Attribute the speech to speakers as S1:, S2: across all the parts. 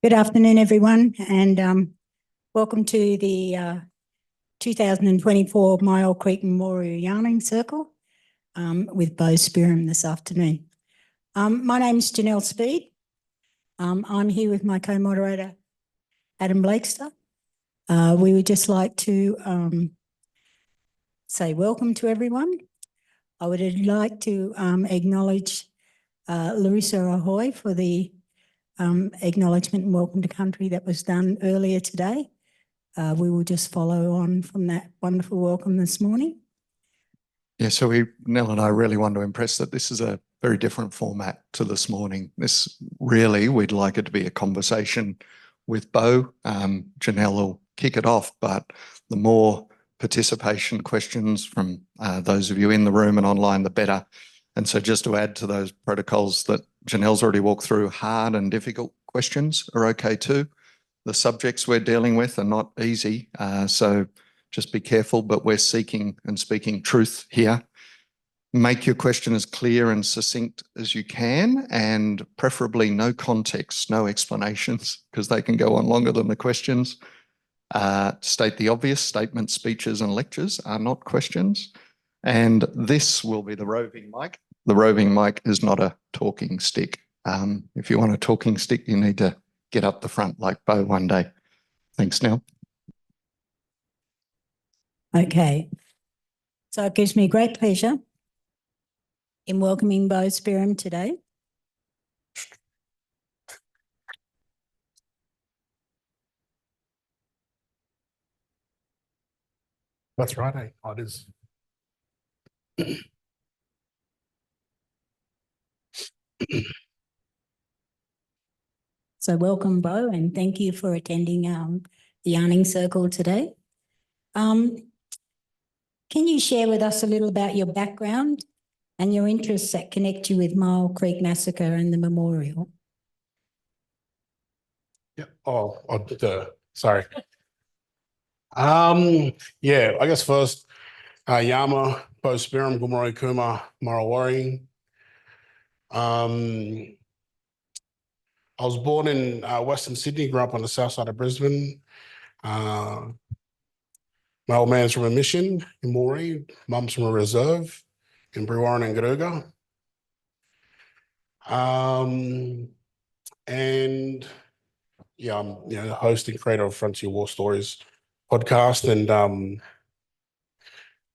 S1: Good afternoon, everyone, and welcome to the 2024 Myall Creek Memorial Yarning Circle with Boe Spearim this afternoon. My name's Janelle Speed. I'm here with my co-moderator, Adam Blakester. We would just like to say welcome to everyone. I would like to acknowledge Larissa Ahoy for the acknowledgement and welcome to country that was done earlier today. We will just follow on from that wonderful welcome this morning.
S2: Yeah, so Nell and I really want to impress that this is a very different format to this morning. This really, we'd like it to be a conversation with Boe. Janelle will kick it off, but the more participation questions from those of you in the room and online, the better. And so just to add to those protocols that Janelle's already walked through, hard and difficult questions are okay too. The subjects we're dealing with are not easy, so just be careful, but we're seeking and speaking truth here. Make your question as clear and succinct as you can, and preferably no context, no explanations, because they can go on longer than the questions. State the obvious, statements, speeches and lectures are not questions. And this will be the roving mic. The roving mic is not a talking stick. If you want a talking stick, you need to get up the front like Boe one day. Thanks, Nell.
S1: Okay. So it gives me great pleasure in welcoming Boe Spearim today.
S3: That's right, eh? Oh, it is.
S1: So welcome, Boe, and thank you for attending the Yarning Circle today. Can you share with us a little about your background and your interests that connect you with Myall Creek Massacre and the Memorial?
S3: Yeah. Oh, sorry. Yeah, I guess first, Yama, Boe Spearim, Gamilaraay, Kooma, Murawarii. I was born in Western Sydney, grew up on the Southside of Brisbane. My old man's from a mission in Murawarii, mum's from a reserve in Murawarii and Gamilaraay. And yeah, I'm the host and creator of Frontier War Stories podcast, and I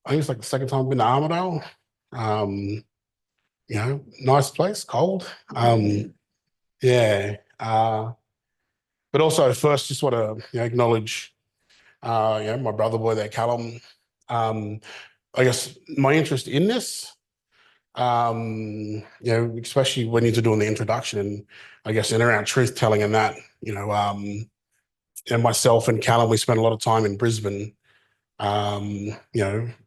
S3: think it's like the second time I've been to Armidale. Nice place, cold. Yeah. But also first just want to acknowledge my brother boy there, Callum. I guess my interest in this, especially when you're doing the introduction and I guess in around truth telling and that, and myself and Callum, we spent a lot of time in Brisbane,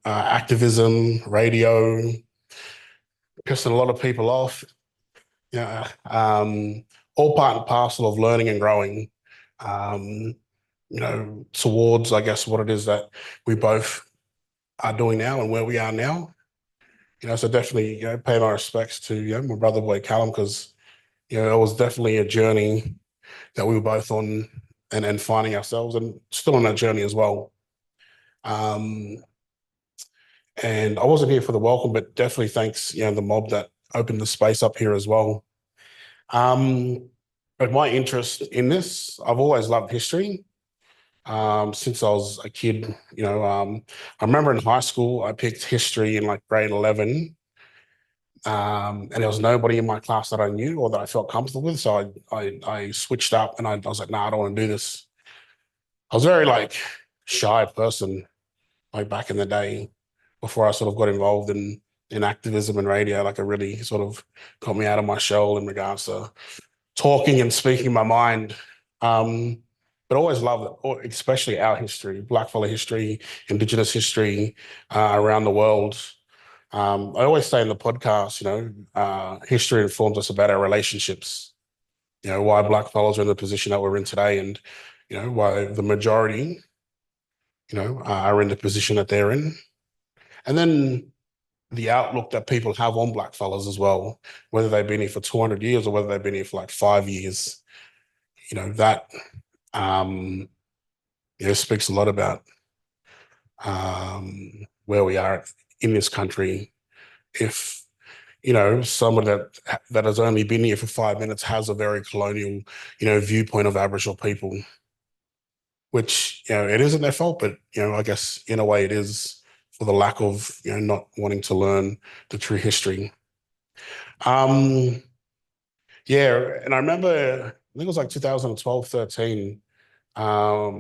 S3: activism, radio, pissing a lot of people off, all part and parcel of learning and growing, towards, I guess, what it is that we both are doing now and where we are now. So definitely, pay my respects to, my brother boy Callum, because, it was definitely a journey that we were both on and finding ourselves and still on that journey as well. And I wasn't here for the welcome, but definitely thanks, the mob that opened the space up here as well. But my interest in this, I've always loved history. Since I was a kid, I remember in high school, I picked history in like grade 11. And there was nobody in my class that I knew or that I felt comfortable with. So I switched up and I was like, nah, I don't want to do this. I was a very shy person back in the day before I sort of got involved in activism and radio. It really sort of got me out of my shell in regards to talking and speaking my mind. But always loved it, especially our history, Blackfella history, Indigenous history around the world. I always say in the podcast, history informs us about our relationships, why Blackfellas are in the position that we're in today and, why the majority, are in the position that they're in. And then the outlook that people have on Blackfellas as well, whether they've been here for 200 years or whether they've been here for 5 years. that speaks a lot about where we are in this country. If someone that has only been here for 5 minutes has a very colonial viewpoint of Aboriginal people, which it isn't their fault, but I guess in a way it is, for the lack of not wanting to learn the true history. Yeah, and I remember, I think it was like 2012, 13,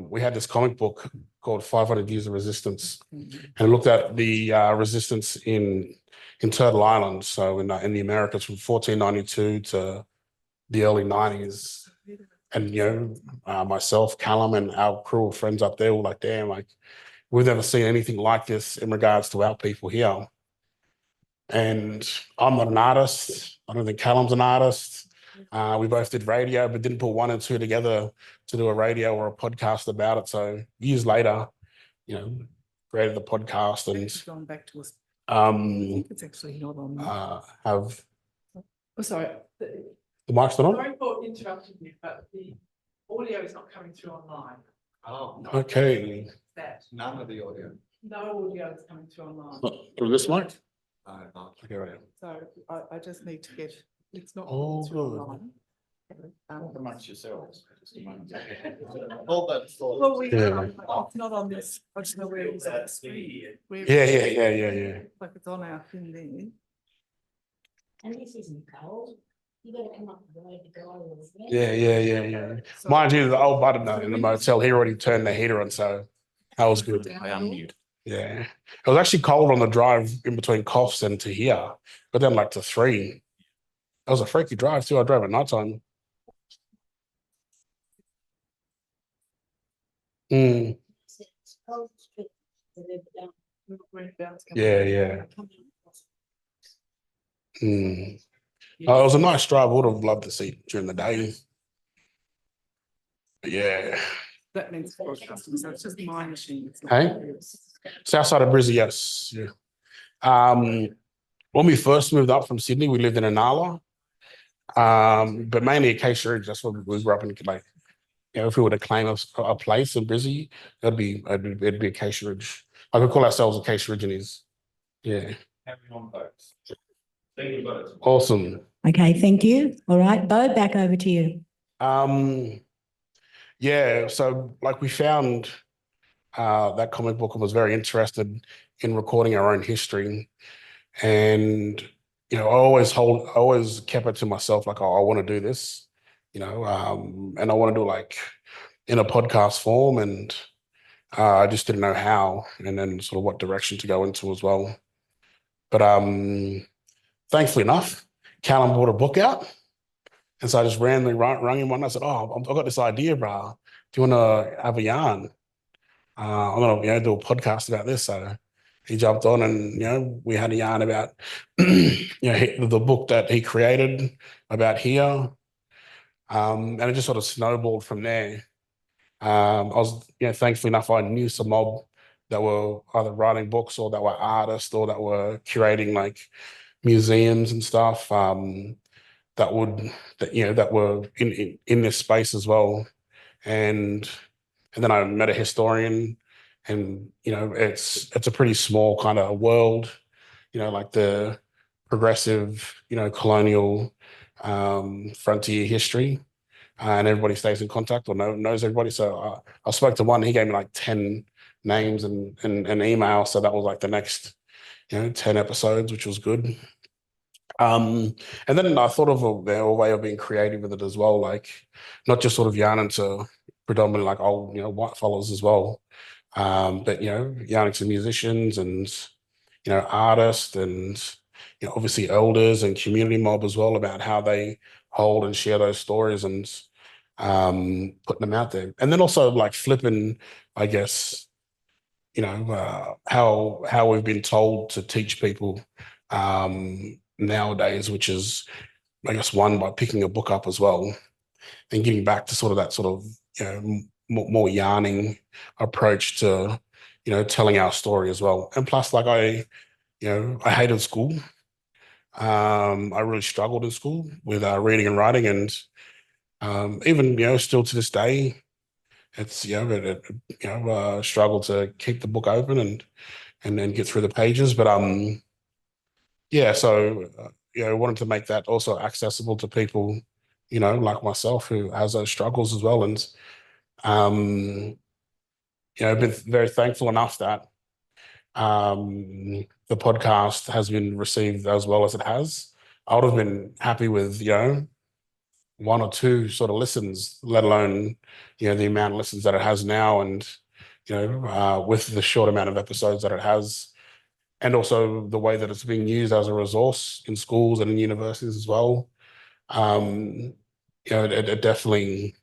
S3: we had this comic book called 500 Years of Resistance, and it looked at the resistance in Turtle Island, so in the Americas, from 1492 to the early 90s. And myself, Callum, and our crew of friends up there were like, damn, like, we've never seen anything like this in regards to our people here. And I'm not an artist. I don't think Callum's an artist. We both did radio, but didn't put one and two together to do a radio or a podcast about it. So years later, created the podcast and
S4: going back to us. I think it's actually not on.
S3: have
S4: Oh, sorry.
S3: the mic's not on?
S4: Sorry for interrupting you, but the audio is not coming through online.
S2: Oh,
S3: Okay.
S4: That
S2: none of the audio.
S4: no audio is coming through online.
S3: Through this mic?
S2: No.
S3: Okay, right.
S4: So I just need to get. It's not
S3: Oh,
S4: coming through
S3: good.
S4: online.
S5: Amongst yourselves. Just a moment.
S4: Well,
S3: Yeah.
S4: it's not on this. I just know where it's on the screen.
S3: Yeah.
S4: Like it's on our thing there.
S6: And this isn't cold. You gotta come up with a way to go.
S3: Yeah.
S4: So-
S3: Mind you, the old button in the motel, he already turned the heater on, so that was good.
S5: I unmute.
S3: Yeah. It was actually cold on the drive in between Coffs and to here, but then like to 3. That was a freaky drive too. I drove at night time. Mm,
S6: It's cold street.
S3: yeah. Mm. Oh, it was a nice drive. I would have loved to see it during the day. But yeah.
S4: That means broadcasting, so it's just my machine. It's not
S3: Hey?
S4: yours.
S3: Southside of Brisbane, yes. Yeah. When we first moved up from Sydney, we lived in Oorala. But mainly Acacia Ridge. That's what we grew up in. Like, if we were to claim a place in Brizzy, it'd be Acacia Ridge. I could call ourselves Acacia Ridgeonies. Yeah.
S5: Thank you both.
S3: Awesome.
S1: Okay, thank you. All right, Bo, back over to you.
S3: Yeah, so like we found that comic book and was very interested in recording our own history. And I always kept it to myself, like, oh, I want to do this, and I want to do like in a podcast form, and I just didn't know how and then sort of what direction to go into as well. But thankfully enough, Callum brought a book out. And so I just randomly rang him one. I said, oh, I've got this idea, bro. Do you want to have a yarn? I'm going to do a podcast about this. So he jumped on and, we had a yarn about, the book that he created about here. And it just sort of snowballed from there. I was, thankfully enough, I knew some mob that were either writing books or that were artists or that were curating like museums and stuff that were in this space as well. And then I met a historian, and it's a pretty small kind of world, like the progressive, colonial frontier history, and everybody stays in contact or knows everybody. So I spoke to one, he gave me like 10 names and email. So that was like the next 10 episodes, which was good. And then I thought of a way of being creative with it as well, like not just sort of yarning to predominantly like old, white fellas as well, but yarning to musicians and artists and obviously elders and community mob as well about how they hold and share those stories and putting them out there, and then also like flipping, I guess, how we've been told to teach people nowadays, which is, I guess, one, by picking a book up as well and getting back to sort of that sort of more yarning approach to telling our story as well. And plus, like I hated school. I really struggled in school with reading and writing, and Even, still to this day, it's, struggle to keep the book open and then get through the pages. But, yeah, so, wanted to make that also accessible to people, like myself who has those struggles as well. And, I've been very thankful enough that the podcast has been received as well as it has. I would have been happy with, one or two sort of listens, let alone, the amount of listens that it has now, and, with the short amount of episodes that it has, and also the way that it's being used as a resource in schools and in universities as well. It definitely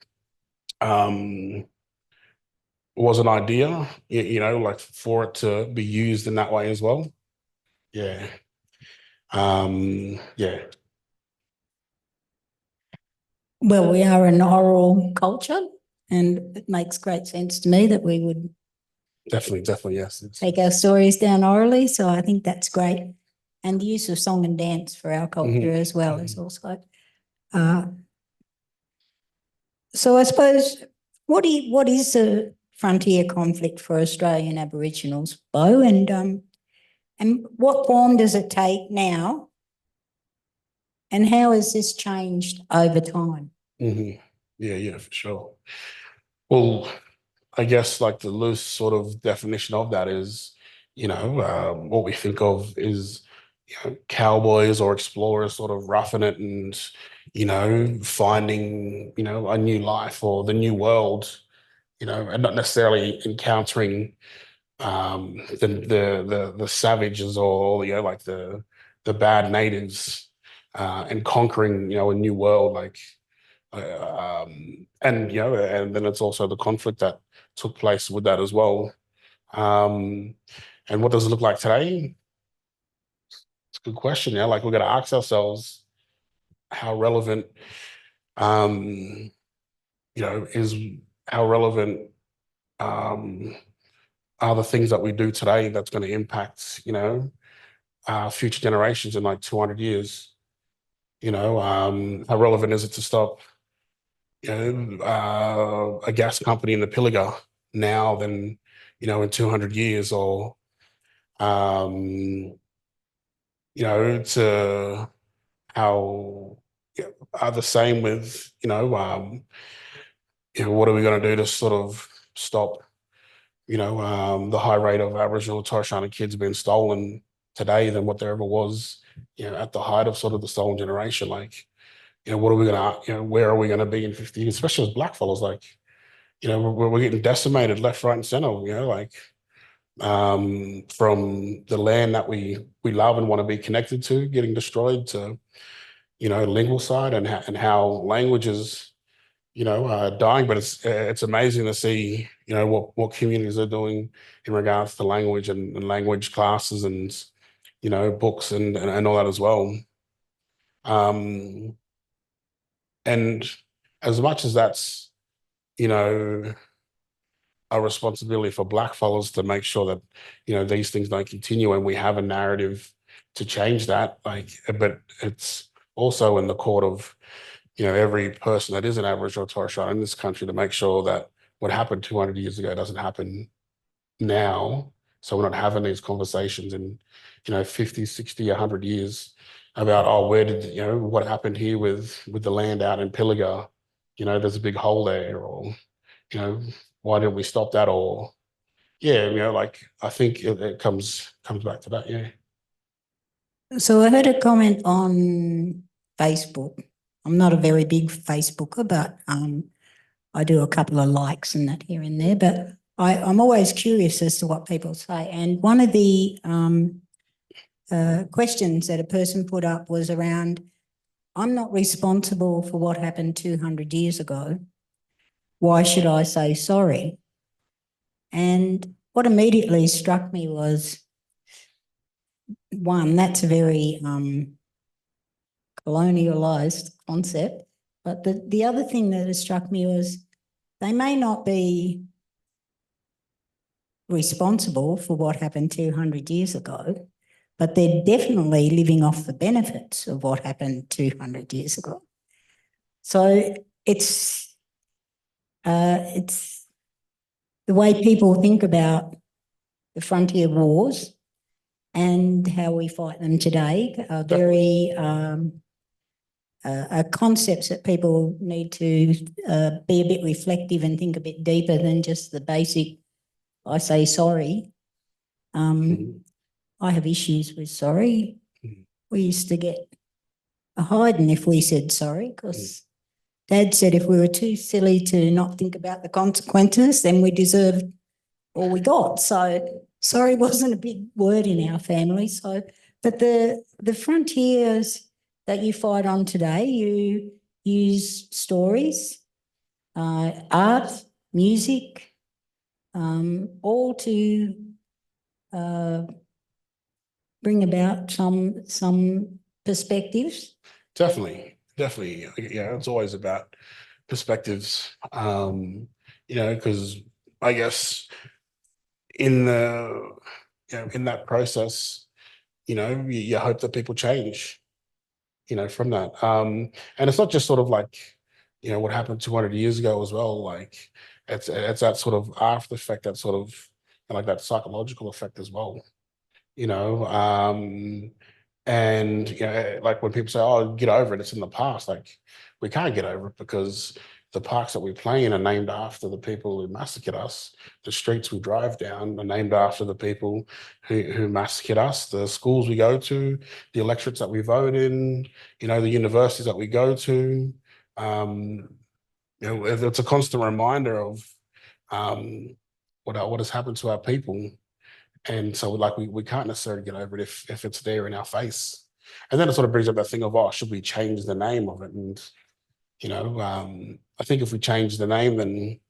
S3: was an idea, like for it to be used in that way as well. Yeah. Yeah.
S1: Well, we are an oral culture, and it makes great sense to me that we would
S3: Definitely, yes.
S1: take our stories down orally. So I think that's great. And the use of song and dance for our culture as well is also. So I suppose, what is a frontier conflict for Australian Aboriginals, Boe, and what form does it take now? And how has this changed over time?
S3: Yeah, for sure. Well, I guess like the loose sort of definition of that is, what we think of is, cowboys or explorers sort of roughing it and, finding, a new life or the new world, and not necessarily encountering the savages or, like the bad natives, and conquering, a new world, like, and and then it's also the conflict that took place with that as well. And what does it look like today? It's a good question. Yeah, like we're going to ask ourselves how relevant, is how relevant are the things that we do today that's going to impact, future generations in like 200 years. How relevant is it to stop, a gas company in the Pilliga now than, in 200 years, or, to how are the same with, what are we going to do to sort of stop, the high rate of Aboriginal and Torres Strait Islander kids being stolen today than what there ever was, at the height of sort of the stolen generation. Like, what are we going to, where are we going to be in 50 years, especially as Black fellows? Like, we're getting decimated left, right, and center, like, from the land that we love and want to be connected to getting destroyed to, lingual side and how languages, dying. But it's amazing to see, what communities are doing in regards to language and language classes and, books and all that as well. And as much as that's, a responsibility for Black fellows to make sure that, these things don't continue, and we have a narrative to change that. Like, but it's also in the court of, every person that is an Aboriginal or Torres Strait Islander in this country to make sure that what happened 200 years ago doesn't happen now. So we're not having these conversations in, 50, 60, 100 years about, oh, where did, what happened here with the land out in Pilliga? There's a big hole there, or, why didn't we stop that? Or, yeah, like, I think it comes back to that, yeah.
S1: So I heard a comment on Facebook. I'm not a very big Facebooker, but I do a couple of likes and that here and there, but I'm always curious as to what people say. And one of the questions that a person put up was around, I'm not responsible for what happened 200 years ago. Why should I say sorry? And what immediately struck me was, one, that's a very colonialised concept. But the other thing that has struck me was, they may not be responsible for what happened 200 years ago, but they're definitely living off the benefits of what happened 200 years ago. So it's the way people think about the frontier wars and how we fight them today are very concepts that people need to be a bit reflective and think a bit deeper than just the basic, I say sorry. I have issues with sorry. We used to get a hiding if we said sorry, because Dad said if we were too silly to not think about the consequences, then we deserved all we got. So sorry wasn't a big word in our family. So, but the frontiers that you fight on today, you use stories, art, music, all to bring about some perspectives.
S3: Definitely. Yeah, it's always about perspectives. Because I guess in in that process, you hope that people change, from that. And it's not just sort of like, what happened 200 years ago as well. Like it's that sort of after effect, that sort of like that psychological effect as well. And like when people say, "Oh, get over it," it's in the past. Like we can't get over it because the parks that we play in are named after the people who massacred us. The streets we drive down are named after the people who massacred us. The schools we go to, the electorates that we vote in, the universities that we go to. It's a constant reminder of what has happened to our people. And so like we can't necessarily get over it if it's there in our face. And then it sort of brings up that thing of, oh, should we change the name of it? And, I think if we change the name, then,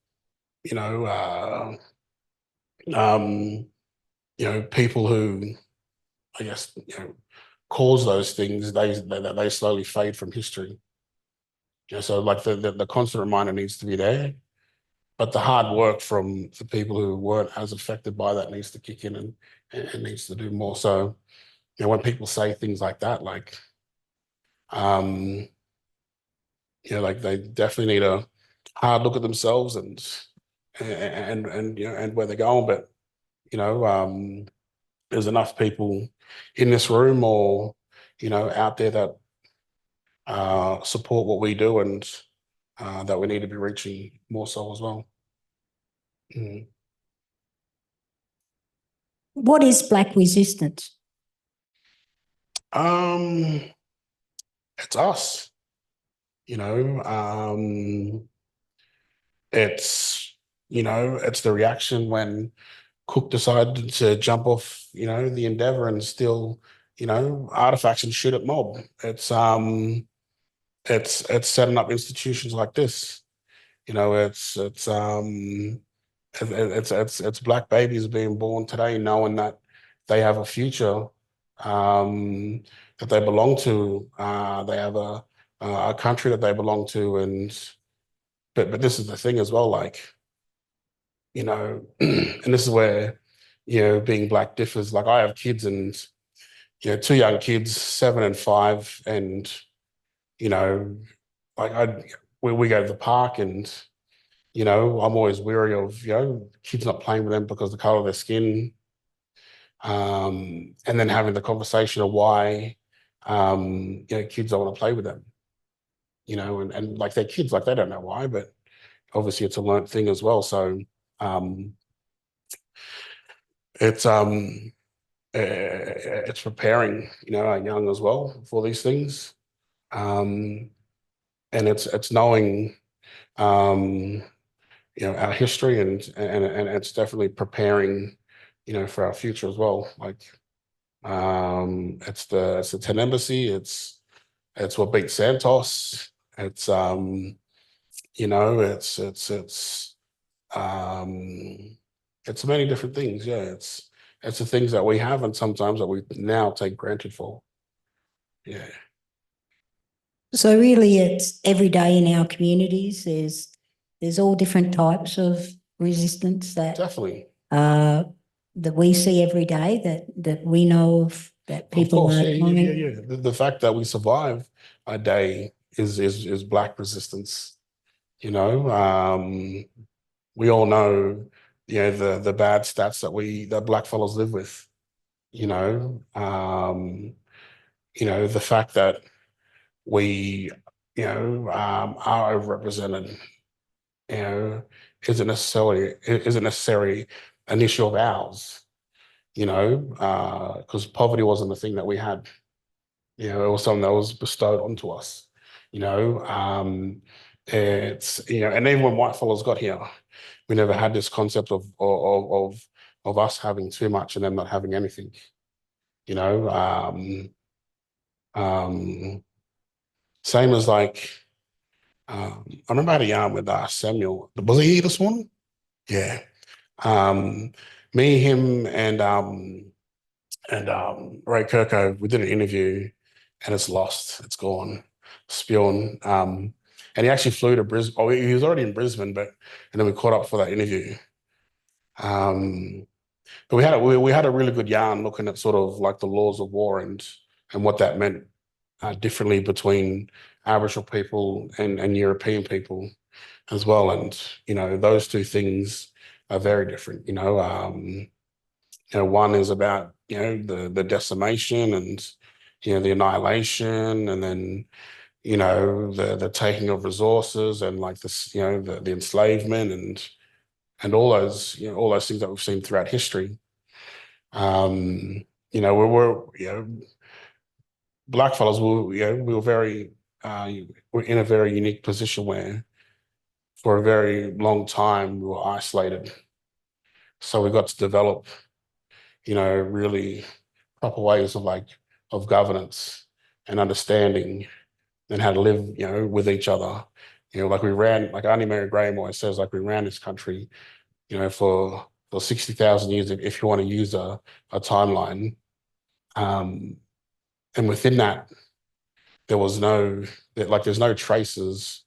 S3: people who, I guess, cause those things, they slowly fade from history. So like the constant reminder needs to be there. But the hard work from the people who weren't as affected by that needs to kick in and needs to do more. So, when people say things like that, like, like they definitely need a hard look at themselves and where they're going. But, there's enough people in this room or, out there that support what we do and that we need to be reaching more so as well.
S1: What is Black resistance?
S3: It's us. It's the reaction when Cook decided to jump off, the Endeavour and steal, artifacts and shoot at mob. It's setting up institutions like this. It's Black babies being born today, knowing that they have a future, that they belong to. They have a country that they belong to, but this is the thing as well. Like, and this is where being Black differs. Like I have kids, and two young kids, 7 and 5, and like we go to the park and. I'm always wary of, kids not playing with them because of the color of their skin. And then having the conversation of why, kids don't want to play with them, and like they're kids, like they don't know why, but obviously it's a learnt thing as well. So it's preparing, our young as well for these things. And it's knowing, our history and it's definitely preparing, for our future as well. Like, it's the Ten Embassy. It's what beat Santos. It's it's many different things. Yeah, it's the things that we have and sometimes that we now take granted for. Yeah.
S1: So really it's every day in our communities, there's all different types of resistance that
S3: Definitely.
S1: that we see every day that we know of, that people
S3: Of course,
S1: are
S3: yeah. The fact that we survive a day is Black resistance. You know, we all know, you know, the bad stats that black fellas live with. You know, the fact that we, are overrepresented, isn't necessarily an issue of ours. Because poverty wasn't a thing that we had. It was something that was bestowed onto us. It's and even when white fellas got here, we never had this concept of us having too much and them not having anything. You know, same as like I remember I had a yarn with Samuel. Was he here this morning? Yeah. Me, him, and Ray Kirko, we did an interview and it's lost. It's gone. Spilled. And he actually flew to Brisbane. Oh, he was already in Brisbane, and then we caught up for that interview. But we had a really good yarn looking at sort of like the laws of war and what that meant differently between Aboriginal people and European people as well. And those two things are very different. One is about the decimation and the annihilation, and then the taking of resources and like this the enslavement and all those things that we've seen throughout history. We're blackfellas. We were very we're in a very unique position where for a very long time we were isolated, so we got to develop really proper ways of governance and understanding and how to live, with each other. Like we ran, like Auntie Mary Graham always says, like we ran this country, for 60,000 years, if you want to use a timeline. And within that, there's no traces,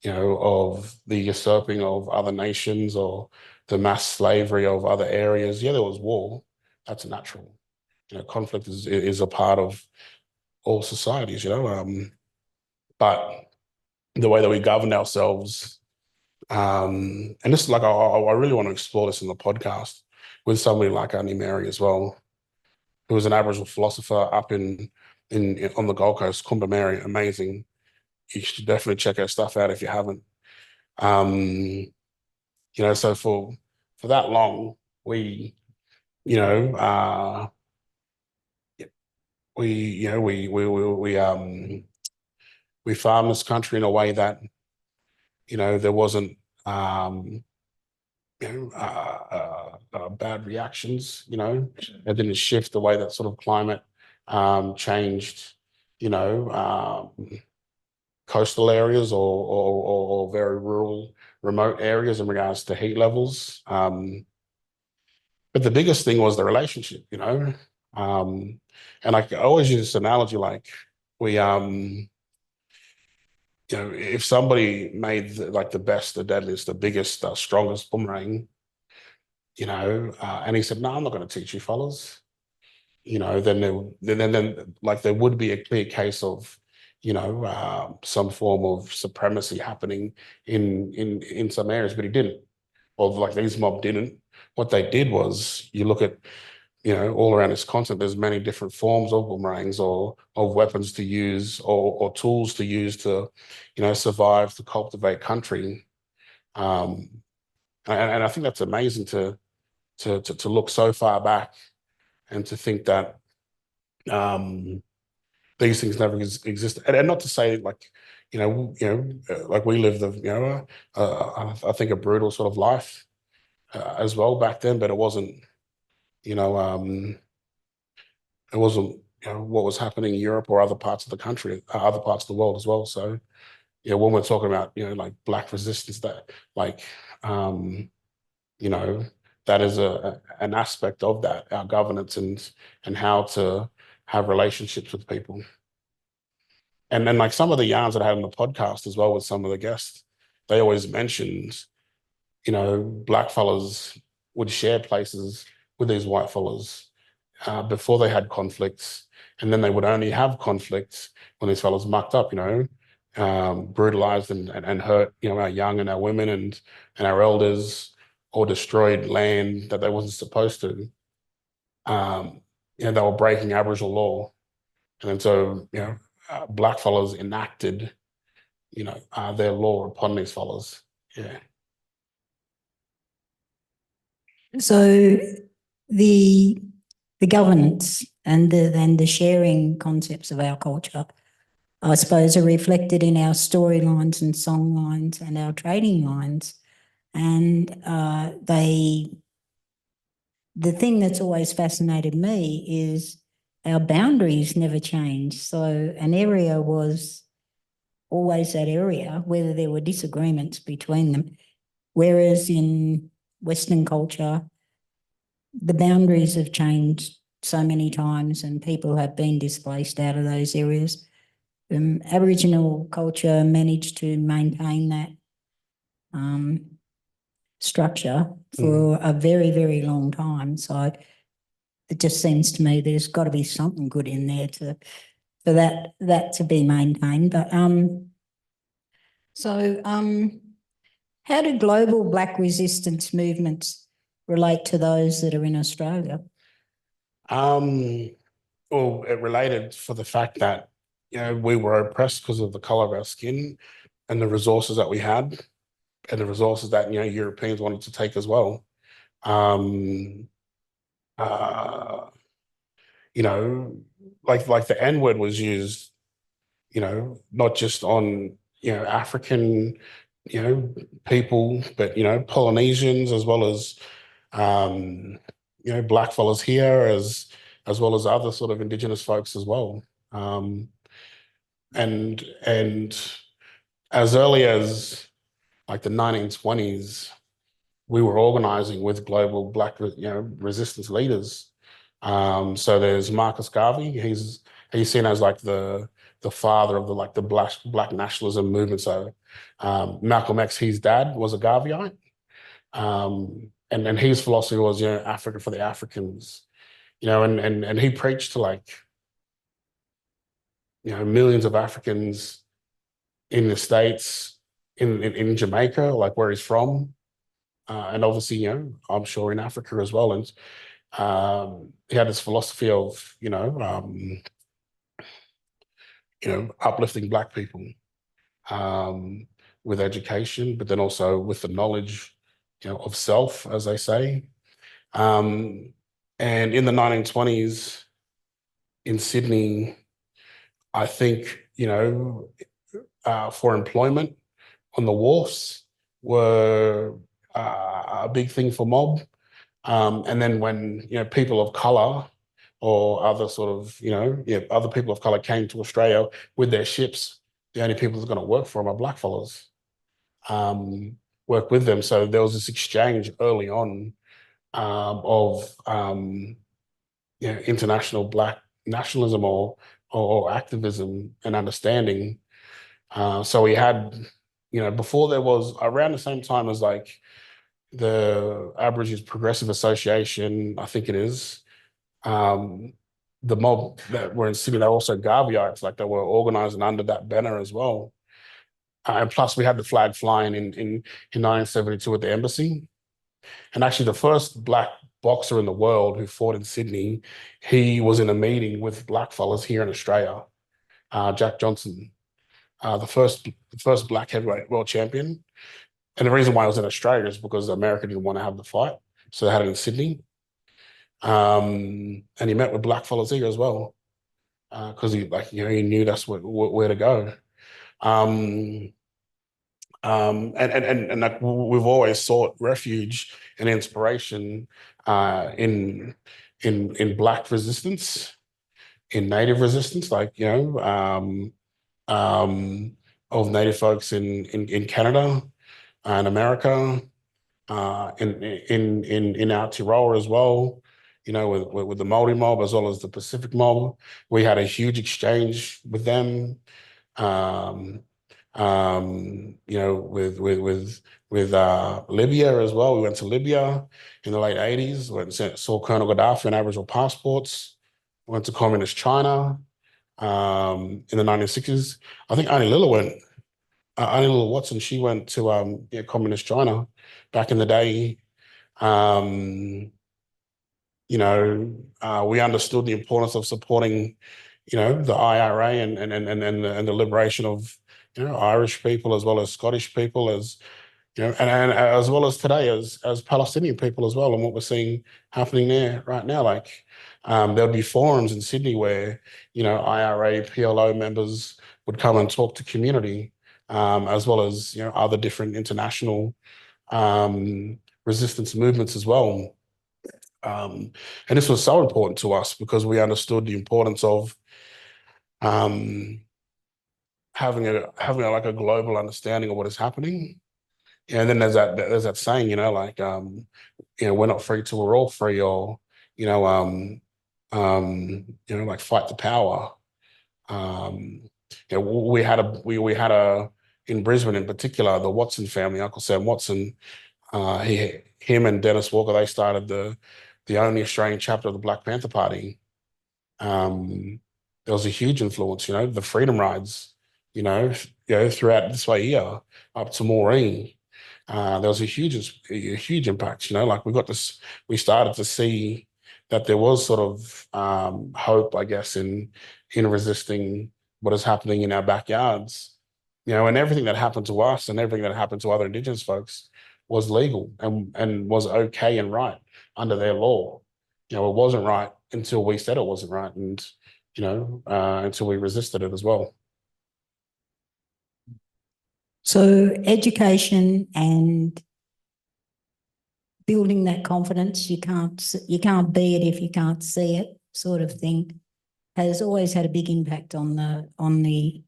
S3: of the usurping of other nations or the mass slavery of other areas. Yeah, there was war. That's natural. Conflict is a part of all societies, but the way that we govern ourselves, and this is like, I really want to explore this in the podcast with somebody like Auntie Mary as well, who was an Aboriginal philosopher up in on the Gold Coast. Kooma Mary, amazing. You should definitely check her stuff out if you haven't. So for that long, we farmed this country in a way that there wasn't bad reactions. It didn't shift the way that sort of climate changed. Coastal areas or very rural, remote areas in regards to heat levels. But the biggest thing was the relationship, and I always use this analogy, like we, if somebody made the best, the deadliest, the biggest, strongest boomerang, and he said, "No, I'm not going to teach you fellas," then there would be a clear case of, some form of supremacy happening in some areas, but he didn't. Or like these mob didn't. What they did was, you look at, all around this continent, there's many different forms of boomerangs or of weapons to use or tools to use to, survive, to cultivate country. And I think that's amazing to look so far back and to think that these things never exist. And not to say like, like we lived I think a brutal sort of life as well back then, but it wasn't, what was happening in Europe or other parts of the country, other parts of the world as well. So, when we're talking about, like Black resistance, that like, that is an aspect of that, our governance and how to have relationships with people. And then like some of the yarns that I had on the podcast as well with some of the guests, they always mentioned, Black fellas would share places with these white fellas before they had conflicts. And then they would only have conflicts when these fellas mucked up, brutalized and hurt, our young and our women and our elders, or destroyed land that they wasn't supposed to. They were breaking Aboriginal law. And then so, blackfellas enacted, their law upon these fellas. Yeah.
S1: So the governance and the sharing concepts of our culture, I suppose, are reflected in our storylines and songlines and our trading lines. And the thing that's always fascinated me is our boundaries never change. So an area was always that area, whether there were disagreements between them. Whereas in Western culture, the boundaries have changed so many times and people have been displaced out of those areas. Aboriginal culture managed to maintain that structure for a very, very long time. So it just seems to me there's got to be something good in there for that to be maintained. But how do global Black resistance movements relate to those that are in Australia?
S3: Well, it related for the fact that, we were oppressed because of the color of our skin and the resources that we had and the resources that, Europeans wanted to take as well. Like the N-word was used, not just on, African, people, but, Polynesians, as well as, Black fellas here, as well as other sort of Indigenous folks as well. And as early as like the 1920s, we were organizing with global Black, resistance leaders. So there's Marcus Garvey. He's seen as like the father of the Black nationalism movement. So Malcolm X, his dad was a Garveyite. And his philosophy was, Africa for the Africans, and he preached to millions of Africans in the States, in Jamaica, like where he's from. And obviously, I'm sure in Africa as well. And he had this philosophy of, uplifting Black people with education, but then also with the knowledge, of self, as they say. And in the 1920s in Sydney, I think, for employment on the wharfs were a big thing for mob. And then when, people of color or other sort of, other people of color came to Australia with their ships, the only people that's going to work for them are Black fellas. Work with them. So there was this exchange early on of international Black nationalism or activism and understanding. So we had, before there was, around the same time as like the Aborigines Progressive Association, I think it is, the mob that were in Sydney, they were also Garveyites, like they were organising under that banner as well. And plus we had the flag flying in 1972 at the embassy. And actually the first Black boxer in the world who fought in Sydney, he was in a meeting with Black fellas here in Australia, Jack Johnson, the first Black heavyweight world champion. And the reason why I was in Australia is because America didn't want to have the fight. So they had it in Sydney. And he met with Black fellas here as well. Because he knew that's where to go. And like we've always sought refuge and inspiration in Black resistance, in Native resistance, like of Native folks in Canada and America, in Aotearoa as well. With the Māori mob as well as the Pacific mob, we had a huge exchange with them. With Libya as well. We went to Libya in the late 80s, went and saw Colonel Gaddafi on Aboriginal passports, went to communist China, in the 1960s. I think Annie Lilla Watson, she went to communist China back in the day. We understood the importance of supporting, the IRA and the liberation of, Irish people as well as Scottish people, as and as well as today as Palestinian people as well, and what we're seeing happening there right now. Like there'll be forums in Sydney where IRA, PLO members would come and talk to community, as well as other different international resistance movements as well. And this was so important to us because we understood the importance of having a global understanding of what is happening. And then there's that saying, we're not free till we're all free, or like fight the power. We had a in Brisbane in particular, the Watson family, Uncle Sam Watson. Him and Dennis Walker, they started the only Australian chapter of the Black Panther Party. There was a huge influence, the freedom rides, throughout this way here up to Murawarii. There was a huge impact, like we started to see that there was sort of hope, I guess, in resisting what is happening in our backyards, and everything that happened to us and everything that happened to other Indigenous folks was legal and was okay and right under their law. It wasn't right until we said it wasn't right, and until we resisted it as well.
S1: So education and building that confidence, you can't be it if you can't see it, sort of thing, has always had a big impact on the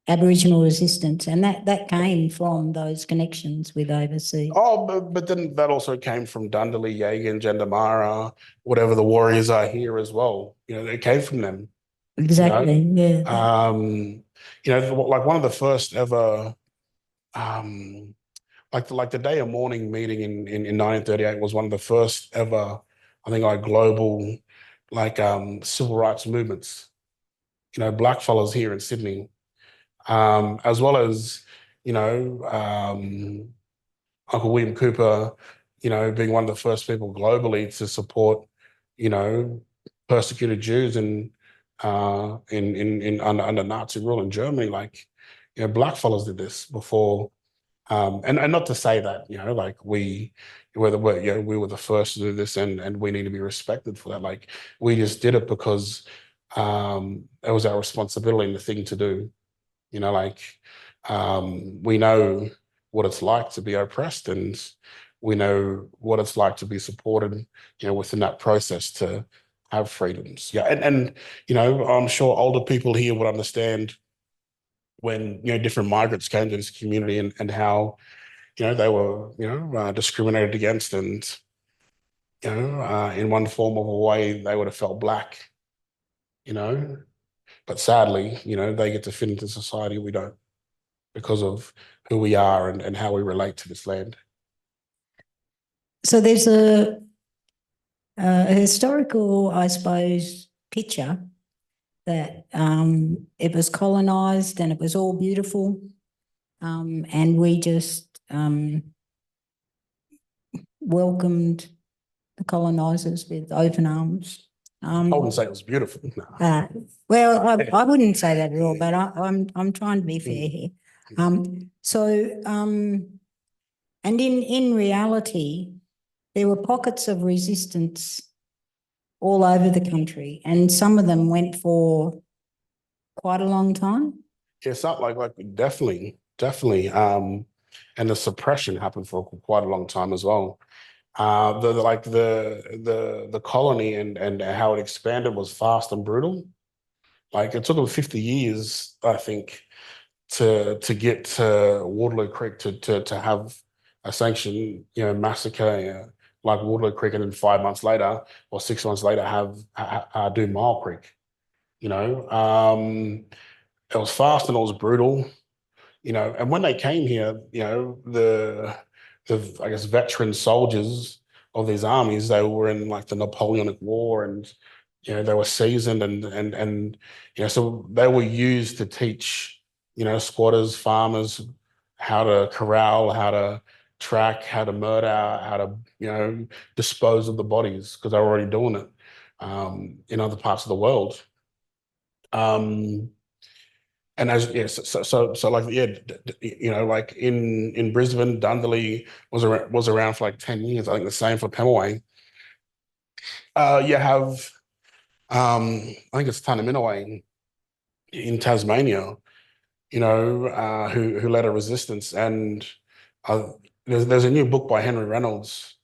S1: Aboriginal resistance, and that came from those connections with overseas.
S3: Oh, but then that also came from Dundalli, Yagan, Jandamara, whatever the warriors are here as well. They came from them.
S1: Exactly. Yeah.
S3: Like one of the first ever, like the day of mourning meeting in 1938 was one of the first ever, I think, like global, like civil rights movements. Black fellas here in Sydney, as well as Uncle William Cooper, being one of the first people globally to support, persecuted Jews under Nazi rule in Germany. Like, black fellas did this before, and not to say that like we were the first to do this, and we need to be respected for that. Like, we just did it because it was our responsibility and the thing to do. We know what it's like to be oppressed, and we know what it's like to be supported, within that process to have freedoms. Yeah, and I'm sure older people here would understand when different migrants came to this community and how they were discriminated against, and in one form of a way they would have felt black, but sadly they get to fit into society. We don't, because of who we are and how we relate to this land.
S1: So there's a historical, I suppose, picture that it was colonised and it was all beautiful, and we just welcomed the colonisers with open arms.
S3: I wouldn't say it was beautiful. No.
S1: Well, I wouldn't say that at all, but I'm trying to be fair here. And in reality, there were pockets of resistance all over the country, and some of them went for quite a long time.
S3: It's not like definitely. And the suppression happened for quite a long time as well. The colony and how it expanded was fast and brutal. Like, it took them 50 years, I think, to get to Waterloo Creek to have a sanctioned massacre like Waterloo Creek, and then 5 months later or 6 months later do Myall Creek. It was fast and it was brutal. And when they came here, the I guess veteran soldiers of these armies, they were in like the Napoleonic War, and you know, they were seasoned and you know, so they were used to teach, you know, squatters, farmers how to corral, how to track, how to murder, how to, you know, dispose of the bodies, because they're already doing it in other parts of the world. And as yes, so like yeah, you know, like in Brisbane, Dundalli was around for like 10 years. I think the same for Pemaway. You have I think it's Tannaminaway in Tasmania, you know, who led a resistance. And there's a new book by Henry Reynolds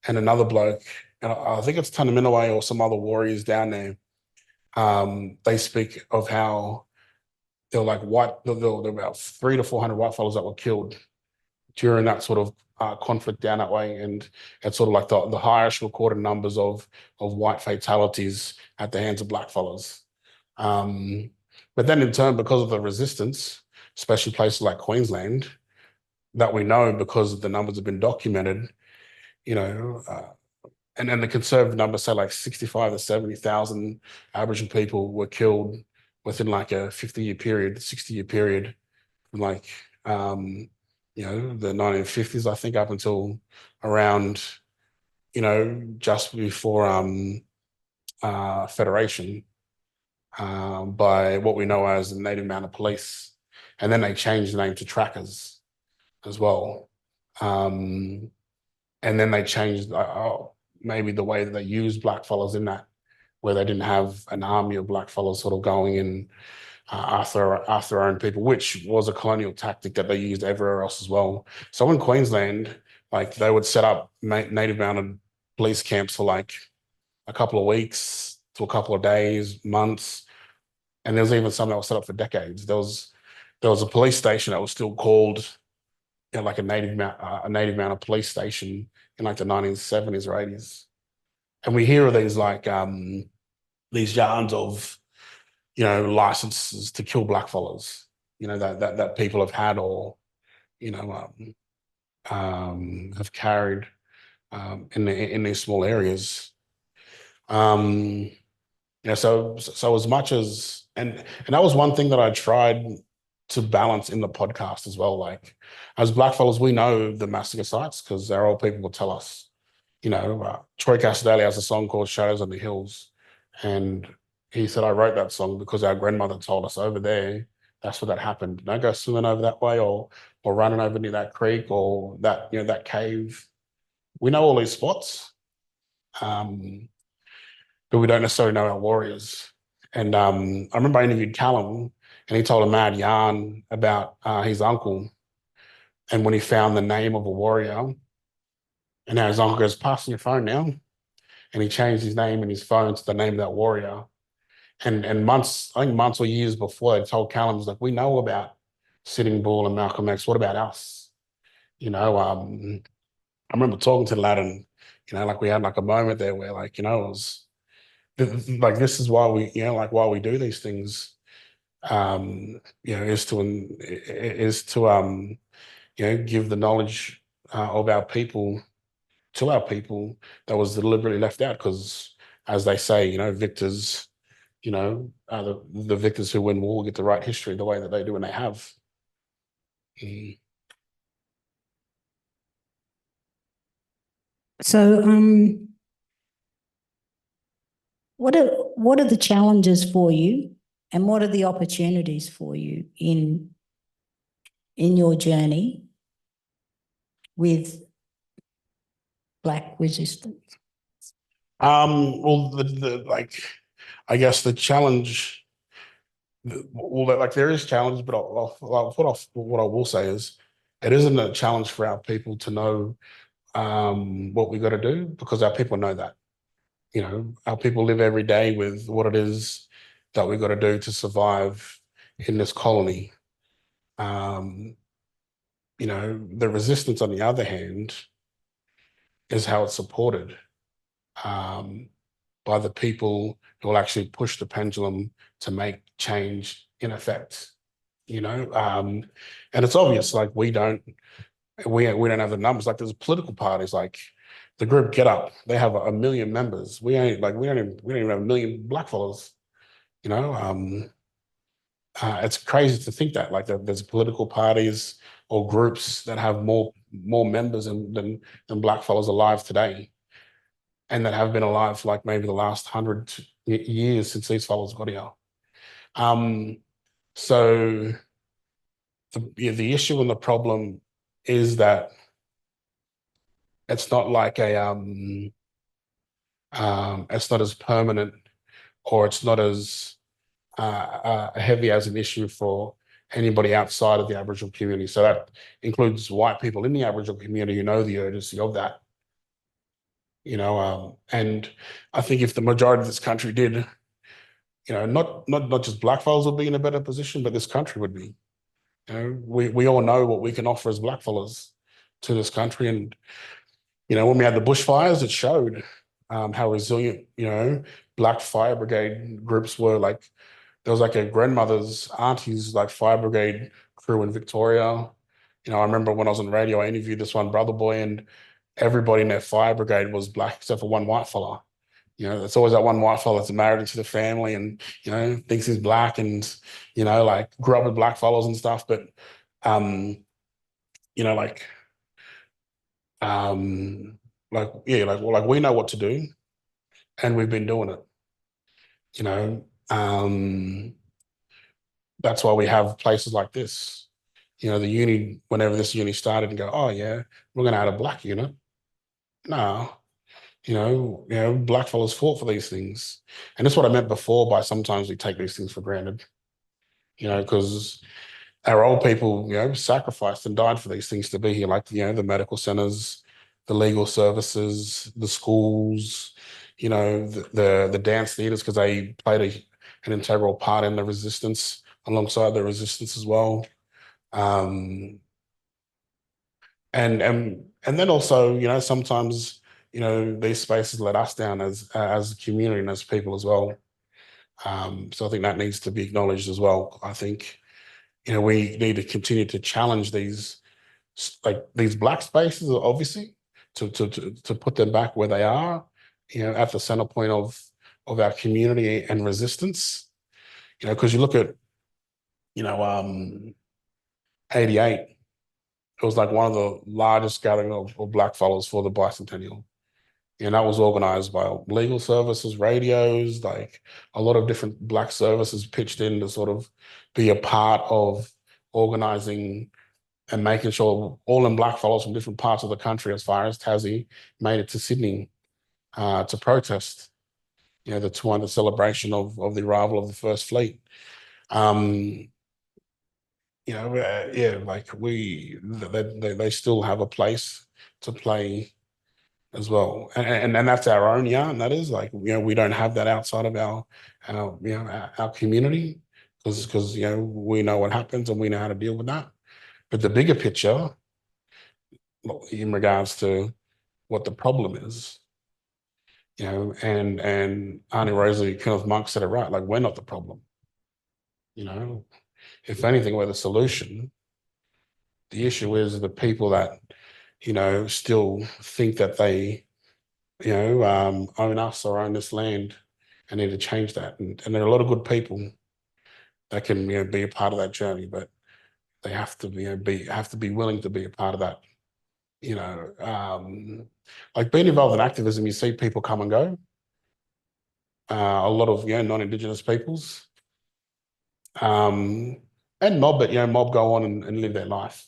S3: and another bloke, and I think it's Tannaminaway or some other warriors down there. They speak of how there were like there were about 300 to 400 whitefellas that were killed during that sort of conflict down that way, and it's sort of like the highest recorded numbers of white fatalities at the hands of blackfellas. But then in turn, because of the resistance, especially places like Queensland, that we know because the numbers have been documented, you know, and then the conservative numbers say like 65 to 70,000 Aboriginal people were killed within like a 50-year period, 60-year period, from like you know, the 1950s, I think, up until around, you know, just before Federation, by what we know as the Native Mounted Police. And then they changed the name to Trackers as well. And then they changed maybe the way that they used blackfellas in that, where they didn't have an army of blackfellas sort of going in after their own people, which was a colonial tactic that they used everywhere else as well. So in Queensland, like they would set up Native Mounted police camps for like a couple of weeks to a couple of days, months, and there was even some that was set up for decades. There was a police station that was still called, you know, like a Native Mounted police station in like the 1970s or 80s. And we hear of these like these yarns of, you know, licenses to kill blackfellas, you know, that people have had or, you know, have carried in these small areas. Yeah, so as much as and that was one thing that I tried to balance in the podcast as well. Like as blackfellas, we know the massacre sites because our old people will tell us. You know, Troy Casadale has a song called "Shadows on the Hills," and he said, "I wrote that song because our grandmother told us over there that's where that happened. Don't go swimming over that way or running over near that creek or that, you know, that cave. We know all these spots." But we don't necessarily know our warriors. And I remember I interviewed Callum and he told a mad yarn about his uncle. And when he found the name of a warrior, and now his uncle goes, "Pass your phone now." And he changed his name in his phone to the name of that warrior. And months, I think months or years before, they told Callum, was like, "We know about Sitting Bull and Malcolm X. What about us?" You know, I remember talking to the lad and, you know, like we had like a moment there where like, you know, it was, like this is why we, you know, like why we do these things, you know, is to you know, give the knowledge of our people to our people that was deliberately left out, because as they say, you know, victors, you know, the victors who win war get to write history the way that they do and they have.
S1: So, what are the challenges for you, and what are the opportunities for you in your journey with Black resistance?
S3: Well, like, I guess the challenge, well, like there is challenges, but what I will say is, it isn't a challenge for our people to know what we got to do, because our people know that. You know, our people live every day with what it is that we got to do to survive in this colony. You know, the resistance, on the other hand, is how it's supported by the people who will actually push the pendulum to make change in effect. You know, and it's obvious, like we don't have the numbers. Like there's political parties like The group Get Up, they have 1 million members. We don't even have 1 million blackfellas. You know, it's crazy to think that there's political parties or groups that have more members than blackfellas alive today, and that have been alive for like maybe the last 100 years since these fellas got here. So the issue and the problem is that it's not like it's not as permanent, or it's not as heavy as an issue for anybody outside of the Aboriginal community. So that includes white people in the Aboriginal community who know the urgency of that. You know, and I think if the majority of this country did, you know, not just blackfellas would be in a better position, but this country would be. You know, we all know what we can offer as blackfellas to this country, and you know, when we had the bushfires, it showed how resilient, you know, Black fire brigade groups were. Like, there was like a grandmother's auntie's like fire brigade crew in Victoria. You know, I remember when I was on the radio, I interviewed this one brother boy, and everybody in their fire brigade was black except for one white fella. You know, it's always that one white fella that's married into the family and, you know, thinks he's black and, you know, like grew up with black fellows and stuff. But, you know, we know what to do, and we've been doing it. You know, that's why we have places like this. You know, the uni, whenever this uni started, and go, oh yeah, we're going to add a black unit. No, you know, black fellas fought for these things, and that's what I meant before by sometimes we take these things for granted. You know, because our old people, you know, sacrificed and died for these things to be here, like, you know, the medical centers, the legal services, the schools, you know, the dance theaters, because they played an integral part in the resistance, alongside the resistance as well. And then also, you know, sometimes, you know, these spaces let us down as a community and as people as well. So I think that needs to be acknowledged as well. I think, you know, we need to continue to challenge these black spaces, obviously, to put them back where they are, you know, at the center point of our community and resistance. You know, because you look at, you know, 88, it was like one of the largest gatherings of black fellows for the bicentennial. And that was organized by legal services, radios, like a lot of different black services pitched in to sort of be a part of organizing and making sure all them black fellows from different parts of the country, as far as Tassie, made it to Sydney to protest, you know, the 200th celebration of the arrival of the First Fleet. You know, yeah, like they still have a place to play as well, and that's our own yarn. That is, like, you know, we don't have that outside of our you know, our community, because you know, we know what happens and we know how to deal with that. But the bigger picture, in regards to what the problem is, you know, and Auntie Rosalie Kenneth Monk said it right. Like, we're not the problem. You know, if anything, we're the solution. The issue is the people that, you know, still think that they, you know, own us or own this land, and need to change that. And there are a lot of good people that can, you know, be a part of that journey, but they have to, you know, have to be willing to be a part of that. You know, like being involved in activism, you see people come and go. A lot of, you know, non-Indigenous peoples, and mob, but, you know, mob go on and live their life.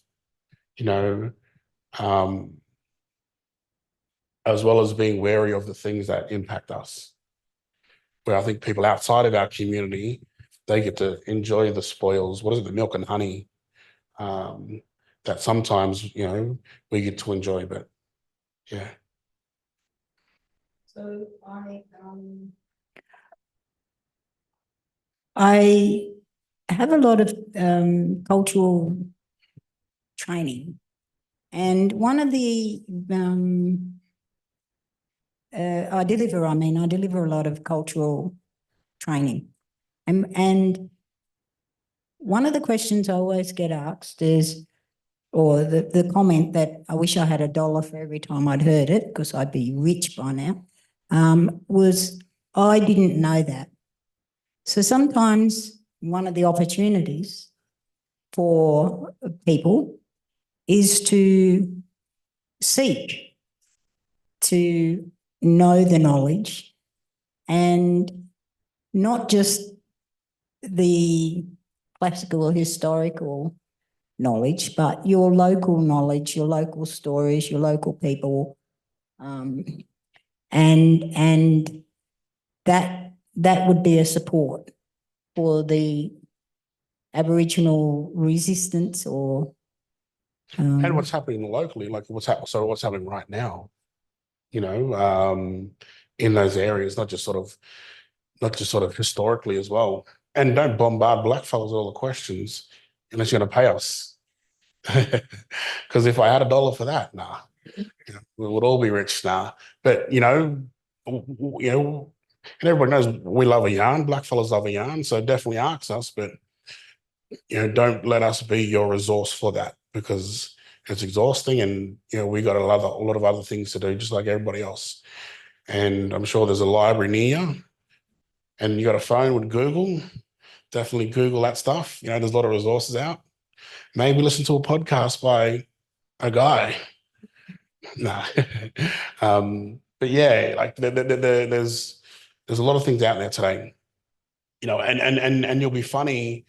S3: You know, as well as being wary of the things that impact us. Where I think people outside of our community, they get to enjoy the spoils. What is it, the milk and honey, that sometimes, you know, we get to enjoy. But yeah.
S1: So I have a lot of cultural training, and one of the I deliver a lot of cultural training, and one of the questions I always get asked is, or the comment that I wish I had $1 for every time I'd heard it because I'd be rich by now, was I didn't know that. So sometimes one of the opportunities for people is to seek to know the knowledge, and not just the classical or historical knowledge, but your local knowledge, your local stories, your local people, and that would be a support for the Aboriginal resistance or
S3: And what's happening locally, like what's happening right now, you know, in those areas, not just sort of historically as well. And don't bombard blackfellas with all the questions unless you're going to pay us. Because if I had $1 for that, nah, you know, we would all be rich now. But and everybody knows we love a yarn. Blackfellas love a yarn, so definitely ask us. But don't let us be your resource for that, because it's exhausting, and we got a lot of other things to do, just like everybody else. And I'm sure there's a library near you, and you got a phone with Google. Definitely Google that stuff. There's a lot of resources out. Maybe listen to a podcast by a guy. Nah. But yeah, like there's a lot of things out there today. And you'll be funny.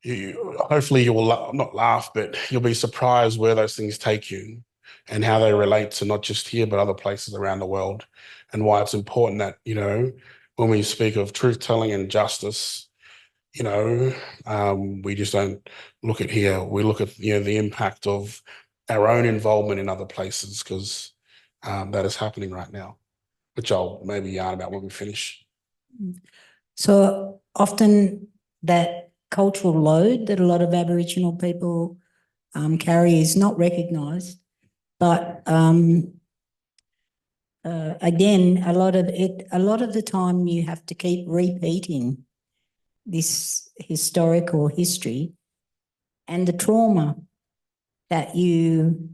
S3: Hopefully you will not laugh, but you'll be surprised where those things take you and how they relate to not just here, but other places around the world, and why it's important that, when we speak of truth telling and justice, we just don't look at here. We look at, the impact of our own involvement in other places, because that is happening right now, which I'll maybe yarn about when we finish.
S1: So often that cultural load that a lot of Aboriginal people carry is not recognised, but again, a lot of the time you have to keep repeating this historical history and the trauma that you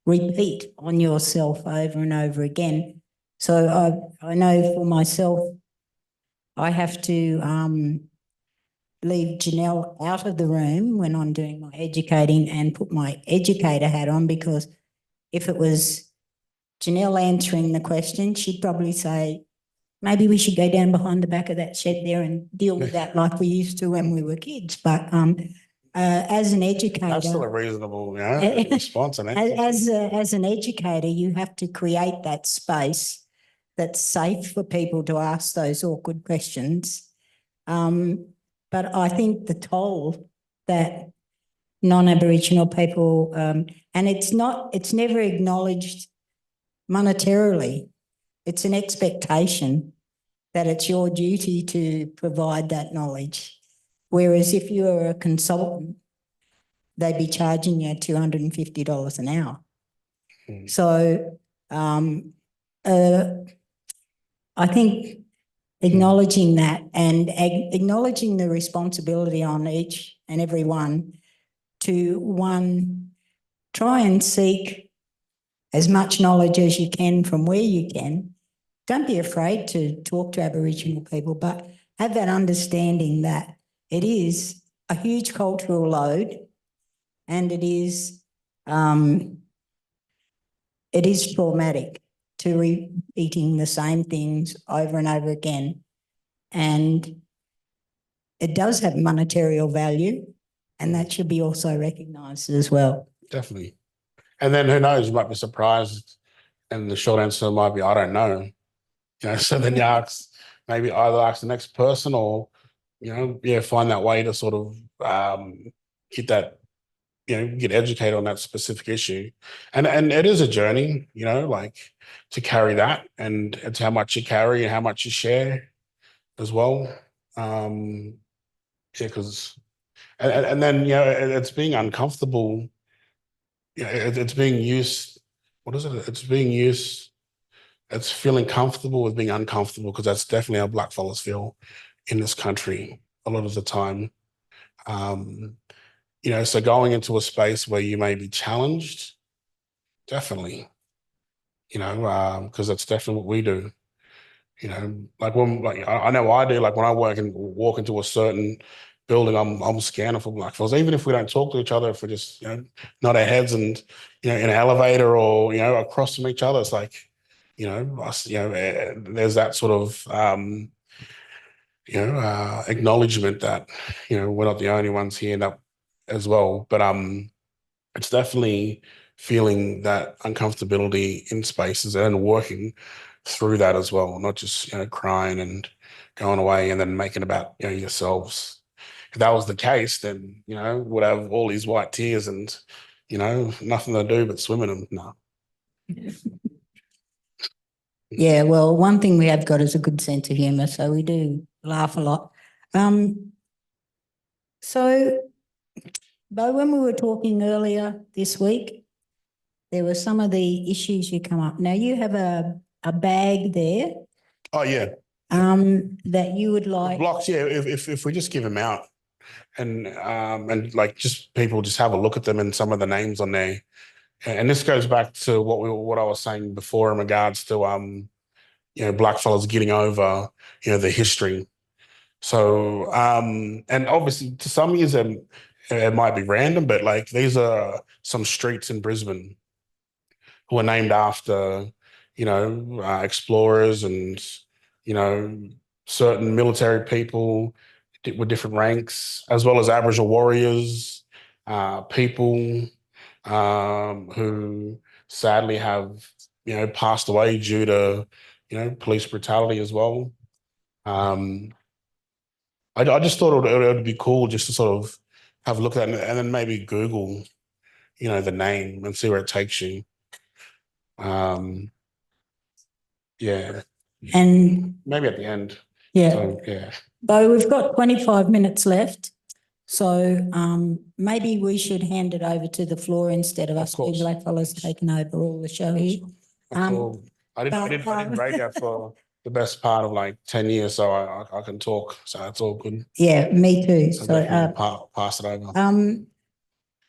S1: repeat on yourself over and over again. So I know for myself, I have to leave Janelle out of the room when I'm doing my educating and put my educator hat on, because if it was Janelle answering the question, she'd probably say, maybe we should go down behind the back of that shed there and deal with that like we used to when we were kids. But as an educator,
S3: That's still a reasonable response.
S1: As an educator, you have to create that space that's safe for people to ask those awkward questions. But I think the toll that non-Aboriginal people, and it's never acknowledged monetarily. It's an expectation that it's your duty to provide that knowledge. Whereas if you were a consultant, they'd be charging you $250 an hour. So I think acknowledging that and acknowledging the responsibility on each and every one to, one, try and seek as much knowledge as you can from where you can. Don't be afraid to talk to Aboriginal people, but have that understanding that it is a huge cultural load, and it is traumatic to repeating the same things over and over again. And it does have monetary value, and that should be also recognised as well.
S3: Definitely. And then who knows, you might be surprised, and the short answer might be, I don't know. So then you maybe either ask the next person, or, find that way to sort of get educated on that specific issue. And it is a journey, like to carry that, and it's how much you carry and how much you share as well. Because and then it's being uncomfortable. It's being used. What is it? It's being used. It's feeling comfortable with being uncomfortable, because that's definitely how blackfellas feel in this country a lot of the time. so going into a space where you may be challenged, definitely, because that's definitely what we do. Like when, like I know I do, like when I walk into a certain building, I'm scanning for black fellas, even if we don't talk to each other, if we just, nod our heads and, in an elevator or, across from each other, it's like, us, there's that sort of, acknowledgement that, we're not the only ones here and that as well. But it's definitely feeling that uncomfortability in spaces and working through that as well, not just crying and going away and then making about yourselves. If that was the case, then would have all these white tears and nothing to do but swim in them. No.
S1: Yeah, well, one thing we have got is a good sense of humour, so we do laugh a lot. So, Bo, when we were talking earlier this week, there were some of the issues you come up. Now you have a bag there.
S3: Oh yeah.
S1: That you would like.
S3: Blocks, yeah. If we just give them out and like just people just have a look at them and some of the names on there. And this goes back to what I was saying before in regards to black fellas getting over the history. So and obviously to some years it might be random, but like these are some streets in Brisbane who are named after explorers and certain military people with different ranks, as well as Aboriginal warriors, people who sadly have passed away due to police brutality as well. I just thought it would be cool just to sort of have a look at it and then maybe Google the name and see where it takes you. Yeah,
S1: And
S3: maybe at the end.
S1: yeah,
S3: So, yeah.
S1: Bo, we've got 25 minutes left. So maybe we should hand it over to the floor instead of us two black fellas taking over all the show here.
S3: That's all. I didn't rate that for the best part of like 10 years, so I can talk. So it's all good.
S1: Yeah, me too.
S3: So
S1: So
S3: pass it over.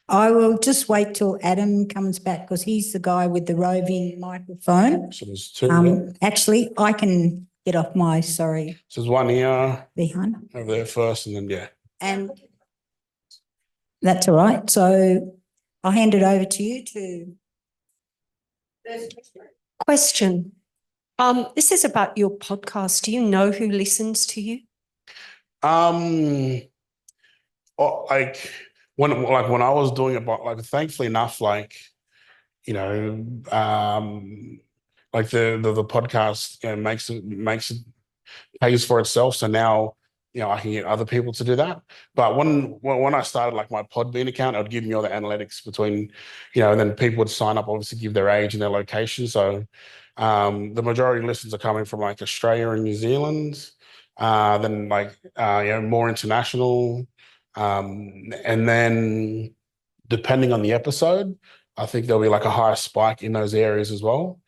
S1: I will just wait till Adam comes back because he's the guy with the roving microphone.
S3: So there's two.
S1: Actually, I can get off my sorry.
S3: So there's one here
S1: behind
S3: over there first, and then yeah.
S1: And that's all right. So I'll hand it over to you to.
S7: Question. This is about your podcast. Do you know who listens to you?
S3: Like when I was doing it, but like thankfully enough, like like the podcast makes it pays for itself. So now I can get other people to do that. But when I started like my Podbean account, it would give me all the analytics between and then people would sign up, obviously give their age and their location. So the majority of listens are coming from like Australia and New Zealand, then like more international, and then depending on the episode, I think there'll be like a higher spike in those areas as well.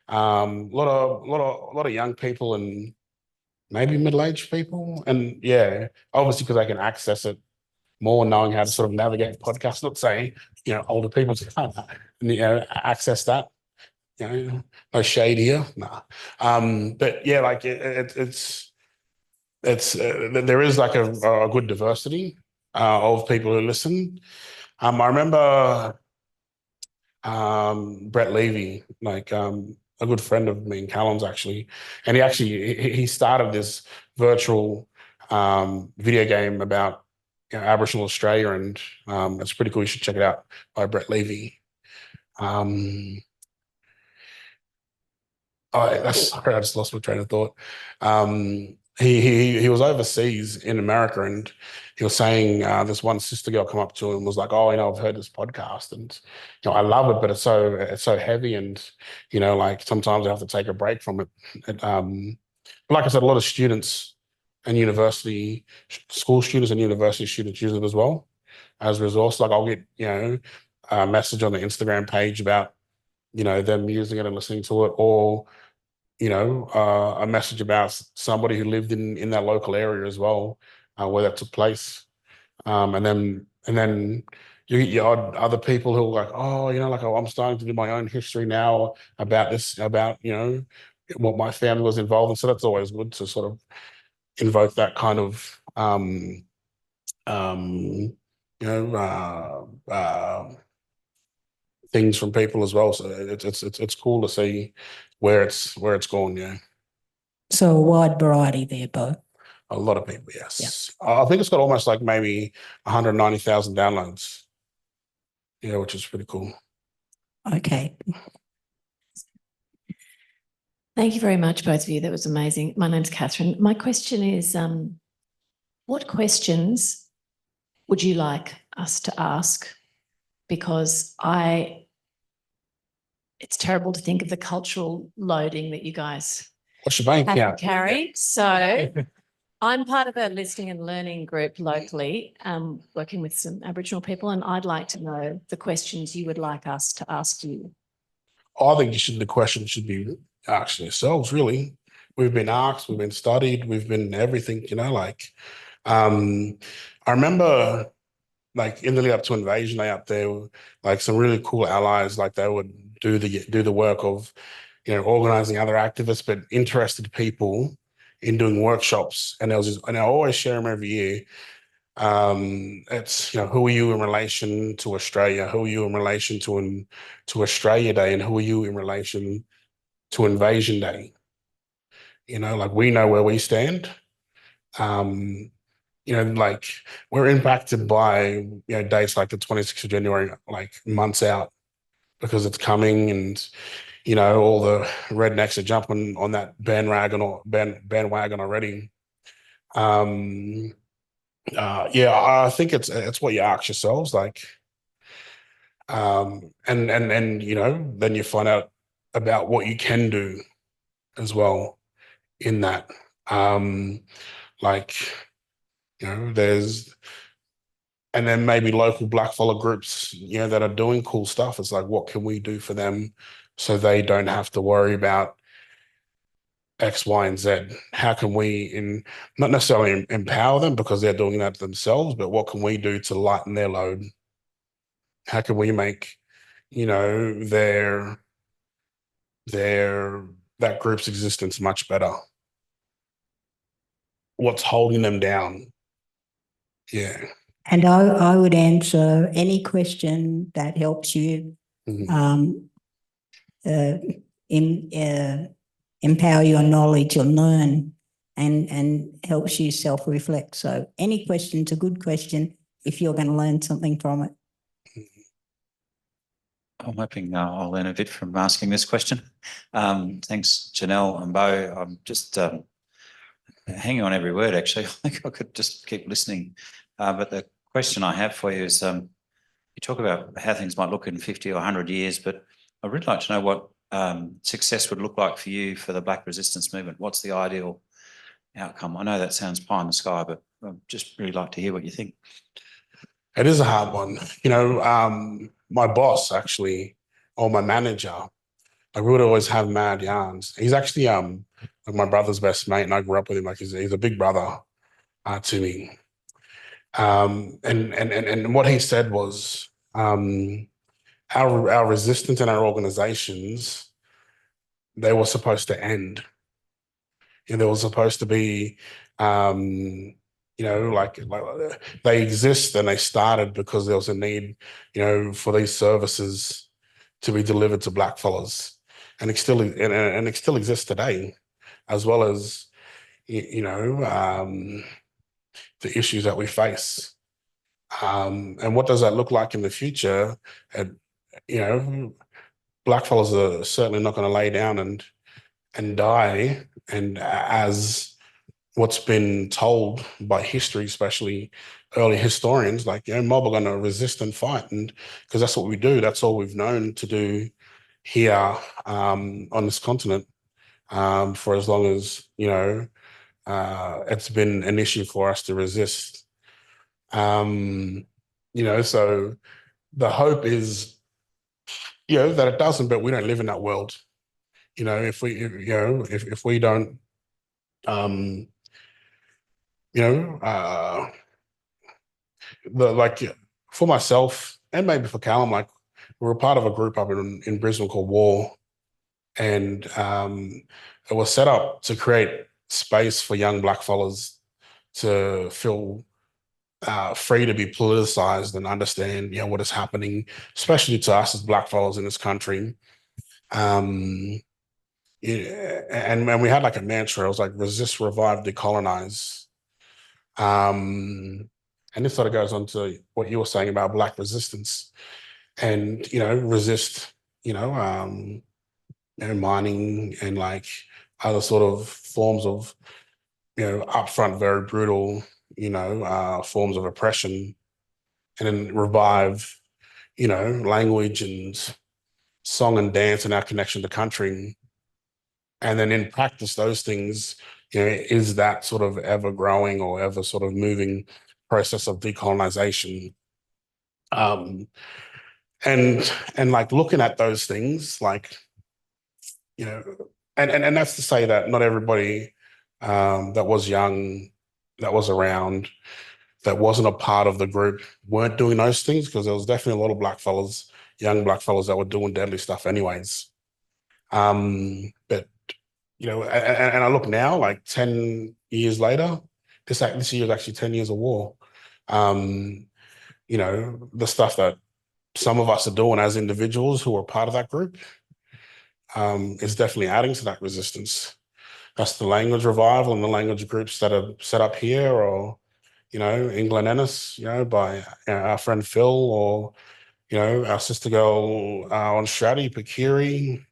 S3: A lot of young people and maybe middle-aged people, and yeah, obviously because I can access it more, knowing how to sort of navigate podcasts. Not saying older people can't access that. No shade here, nah. But yeah, like it's there is like a good diversity of people who listen. I remember Brett Levy, like a good friend of me and Callum's actually, and he started this virtual video game about Aboriginal Australia, and it's pretty cool. You should check it out by Brett Levy. Sorry, I just lost my train of thought. He was overseas in America, and he was saying this one sister girl come up to him and was like, "Oh, I've heard this podcast, and I love it, but it's so heavy, and like sometimes I have to take a break from it." But like I said, a lot of students and school students and university students use it as well as a resource. Like I'll get a message on the Instagram page about them using it and listening to it, or a message about somebody who lived in that local area as well, where that took place, and And then you get your other people who are like, oh, like, oh, I'm starting to do my own history now about this, about, what my family was involved in. So that's always good to sort of invoke that kind of, things from people as well. So it's cool to see where it's gone. Yeah,
S1: So a wide variety there, Bo.
S3: a lot of people. Yes, I think it's got almost like maybe 190,000 downloads. Yeah, which is pretty cool.
S1: Okay.
S8: Thank you very much, both of you. That was amazing. My name's Catherine. My question is, what questions would you like us to ask? Because it's terrible to think of the cultural loading that you guys
S3: What's your bank
S8: have to
S3: account?
S8: carry. So I'm part of a listening and learning group locally, working with some Aboriginal people, and I'd like to know the questions you would like us to ask you.
S3: I think the question should be asking yourselves, really. We've been asked, we've been studied, we've been everything, I remember like in the lead up to Invasion Day up there, like some really cool allies, like they would do the work of, organizing other activists, but interested people in doing workshops. And and I always share them every year. It's, who are you in relation to Australia? Who are you in relation to Australia Day? And who are you in relation to Invasion Day? Like we know where we stand. Like we're impacted by, dates like the 26th of January, like months out, because it's coming, and, all the rednecks are jumping on that bandwagon already. I think it's what you ask yourselves, like, and then you find out about what you can do as well in that. Like, and then maybe local blackfellow groups, that are doing cool stuff. It's like, what can we do for them so they don't have to worry about X, Y, and Z? How can we, not necessarily empower them because they're doing that themselves, but what can we do to lighten their load? How can we make, that group's existence much better? What's holding them down? Yeah.
S1: And I would answer any question that helps you empower your knowledge and learn and helps you self-reflect. So any question's a good question if you're going to learn something from it.
S5: I'm hoping I'll learn a bit from asking this question. Thanks, Janelle and Bo. I'm just hanging on every word, actually. I think I could just keep listening. But the question I have for you is, you talk about how things might look in 50 or 100 years, but I'd really like to know what success would look like for you for the Black resistance movement. What's the ideal outcome? I know that sounds pie in the sky, but I'd just really like to hear what you think.
S3: It is a hard one. My boss actually, or my manager, I would always have mad yarns. He's actually like my brother's best mate, and I grew up with him. Like he's a big brother to me. And what he said was, our resistance and our organizations, they were supposed to end. They were supposed to be, like they exist and they started because there was a need, for these services to be delivered to blackfellas, and it still exists today, as well as the issues that we face. And what does that look like in the future? And blackfellas are certainly not going to lay down and die. And as what's been told by history, especially early historians, like, mob are going to resist and fight, and because that's what we do. That's all we've known to do here on this continent for as long as it's been an issue for us to resist. So the hope is, that it doesn't, but we don't live in that world. If we don't, for myself and maybe for Callum, like we were part of a group up in Brisbane called War, and it was set up to create space for young black fellas to feel free to be politicized and understand, what is happening, especially to us as black fellas in this country. And we had like a mantra. It was like resist, revive, decolonize. And this sort of goes on to what you were saying about black resistance, and resist, mining and like other sort of forms of, upfront, very brutal, forms of oppression, and then revive, language and song and dance and our connection to country. And then in practice, those things, is that sort of ever growing or ever sort of moving process of decolonization. And like looking at those things, like, and that's to say that not everybody that was young, that was around, that wasn't a part of the group weren't doing those things, because there was definitely a lot of black fellas, young black fellas that were doing deadly stuff anyways. But, and I look now, like 10 years later, this year is actually 10 years of war. The stuff that some of us are doing as individuals who are part of that group is definitely adding to that resistance. That's the language revival and the language groups that are set up here, or, England Ennis, by our friend Phil, or, our sister girl on Stratty, Pakiri,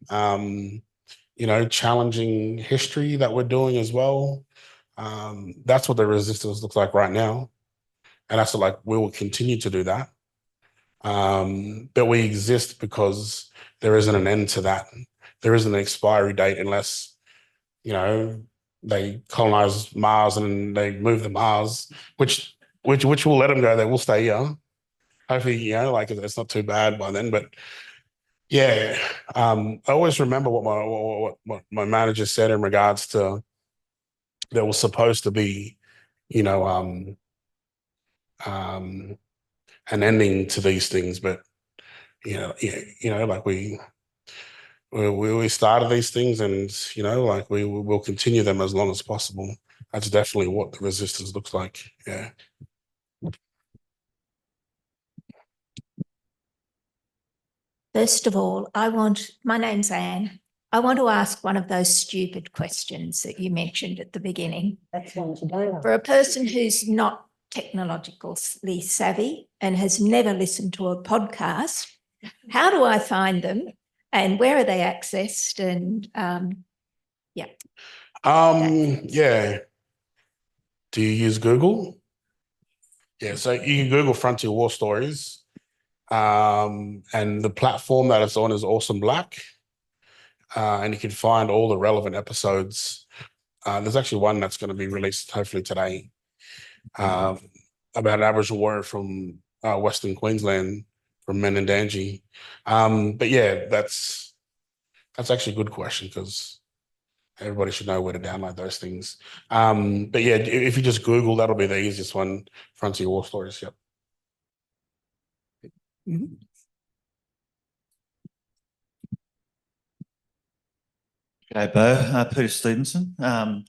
S3: challenging history that we're doing as well. That's what the resistance looks like right now. And that's like, we will continue to do that. But we exist because there isn't an end to that. There isn't an expiry date unless, they colonize Mars and they move to Mars, which will let them go. They will stay here. Hopefully, like it's not too bad by then. But yeah, I always remember what my manager said in regards to there was supposed to be, an ending to these things, but like we started these things, and like we will continue them as long as possible. That's definitely what the resistance looks like. Yeah.
S6: First of all, my name's Anne. I want to ask one of those stupid questions that you mentioned at the beginning. For a person who's not technologically savvy and has never listened to a podcast, how do I find them and where are they accessed? And
S3: Yeah. Do you use Google? Yeah, so you can Google Frontier War Stories. And the platform that it's on is Awesome Blak. And you can find all the relevant episodes. There's actually one that's going to be released hopefully today about an Aboriginal warrior from Western Queensland, from Menandangi. But yeah, that's actually a good question, because everybody should know where to download those things. But yeah, if you just Google, that'll be the easiest one, Frontier War Stories. Yep.
S1: Mhm.
S5: G'day, Bo. Peter Stevenson.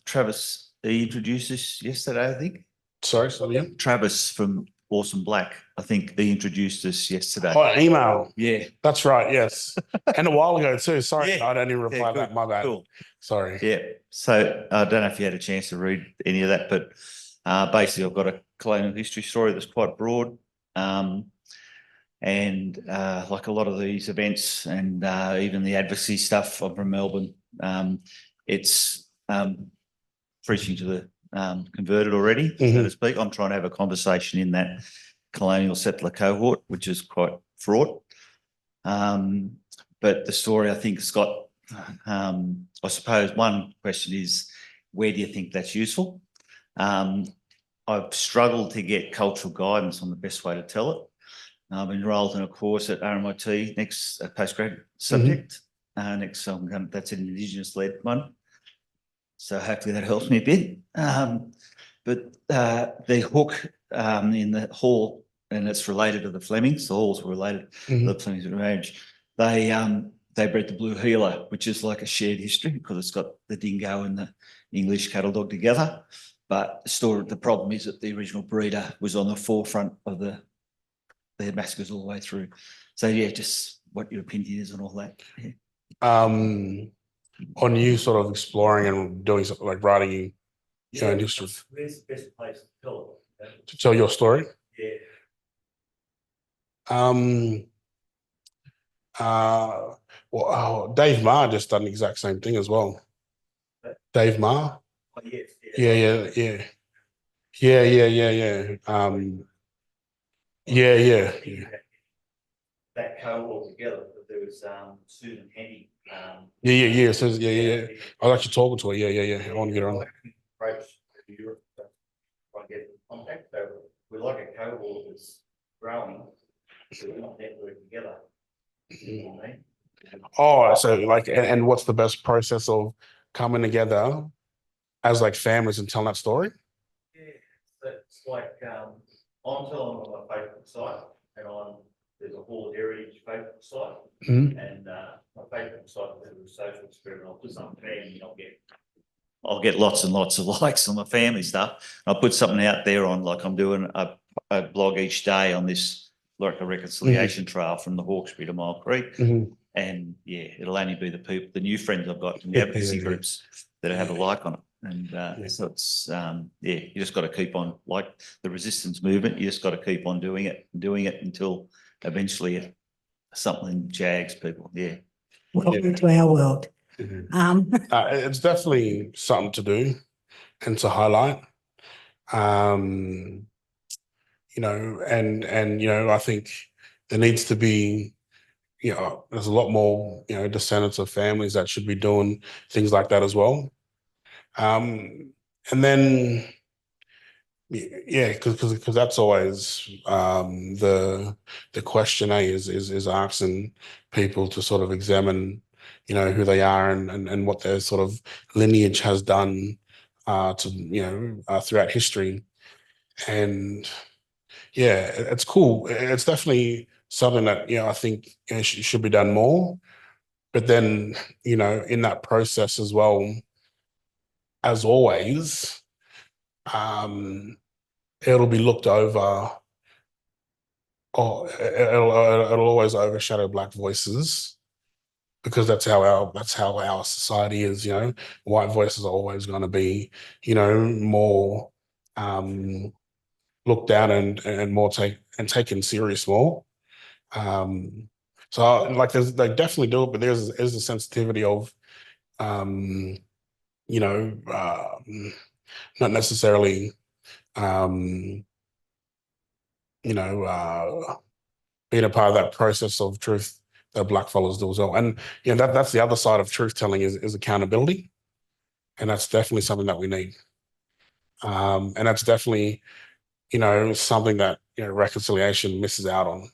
S5: Travis, he introduced us yesterday, I think.
S3: Sorry, yeah.
S5: Travis from Awesome Blak, I think he introduced us yesterday.
S3: Oh, email.
S5: Yeah.
S3: That's right, yes. And a while ago too. Sorry,
S5: Yeah.
S3: I don't even reply to that. My bad.
S5: Cool.
S3: Sorry.
S5: Yeah. So I don't know if you had a chance to read any of that, but basically I've got a colonial history story that's quite broad. And like a lot of these events and even the advocacy stuff, I'm from Melbourne, it's preaching to the converted already, so to speak. I'm trying to have a conversation in that colonial settler cohort, which is quite fraught. But the story, I think, has got, I suppose one question is, where do you think that's useful? I've struggled to get cultural guidance on the best way to tell it. I've enrolled in a course at RMIT, next postgraduate subject. Next, that's an Indigenous-led one. So hopefully that helps me a bit. But the hook in the whole and it's related to the Flemings. The Halls were related to
S3: Mhm.
S5: the Flemings marriage. They bred the blue heeler, which is like a shared history because it's got the dingo and the English cattle dog together. But the problem is that the original breeder was on the forefront of they had massacres all the way through. So yeah, just what your opinion is and all that. Yeah.
S3: On you sort of exploring and doing something like writing your own history
S5: Where's the best place to tell it?
S3: to tell your story.
S5: Yeah.
S3: Well, Dave Marr just done the exact same thing as well. Dave Marr.
S5: Oh, yes,
S3: Yeah. Yeah.
S5: That cohort together, but there was Susan Henny.
S3: Yeah. So yeah. I was actually talking to her. Yeah. I want to get her on.
S5: Approach to Europe, try and get in contact. So we're like a cohort that's growing, so we're not networking together. You know what I mean?
S3: Oh, so like, and what's the best process of coming together as like families and telling that story?
S5: Yeah, so it's like I'm telling on my Facebook site, and there's a Hall Heritage Facebook site, and my Facebook site is a social experiment. I'll put something there, and I'll get lots and lots of likes on my family stuff. I'll put something out there on, like I'm doing a blog each day on this, like a reconciliation trail from the Hawkesbury to Myall Creek. And yeah, it'll only be the new friends I've got in the advocacy groups that have a like on it. And so it's, you just got to keep on, like the resistance movement, you just got to keep on doing it until eventually something jags people. Yeah.
S1: Welcome to our world.
S3: It's definitely something to do and to highlight. And I think there needs to be, there's a lot more, descendants of families that should be doing things like that as well. And then, because that's always the question, is asking people to sort of examine, who they are and what their sort of lineage has done throughout history. And yeah, it's cool. It's definitely something that, I think should be done more. But then, in that process as well, as always, it'll be looked over, or it'll always overshadow Black voices, because that's how our society is. White voices are always going to be, more looked down and more taken serious more. So like there's like definitely do it, but there's a sensitivity of not necessarily being a part of that process of truth that Black fellows do as well. And that's the other side of truth telling is accountability. And that's definitely something that we need. And that's definitely, something that reconciliation misses out on.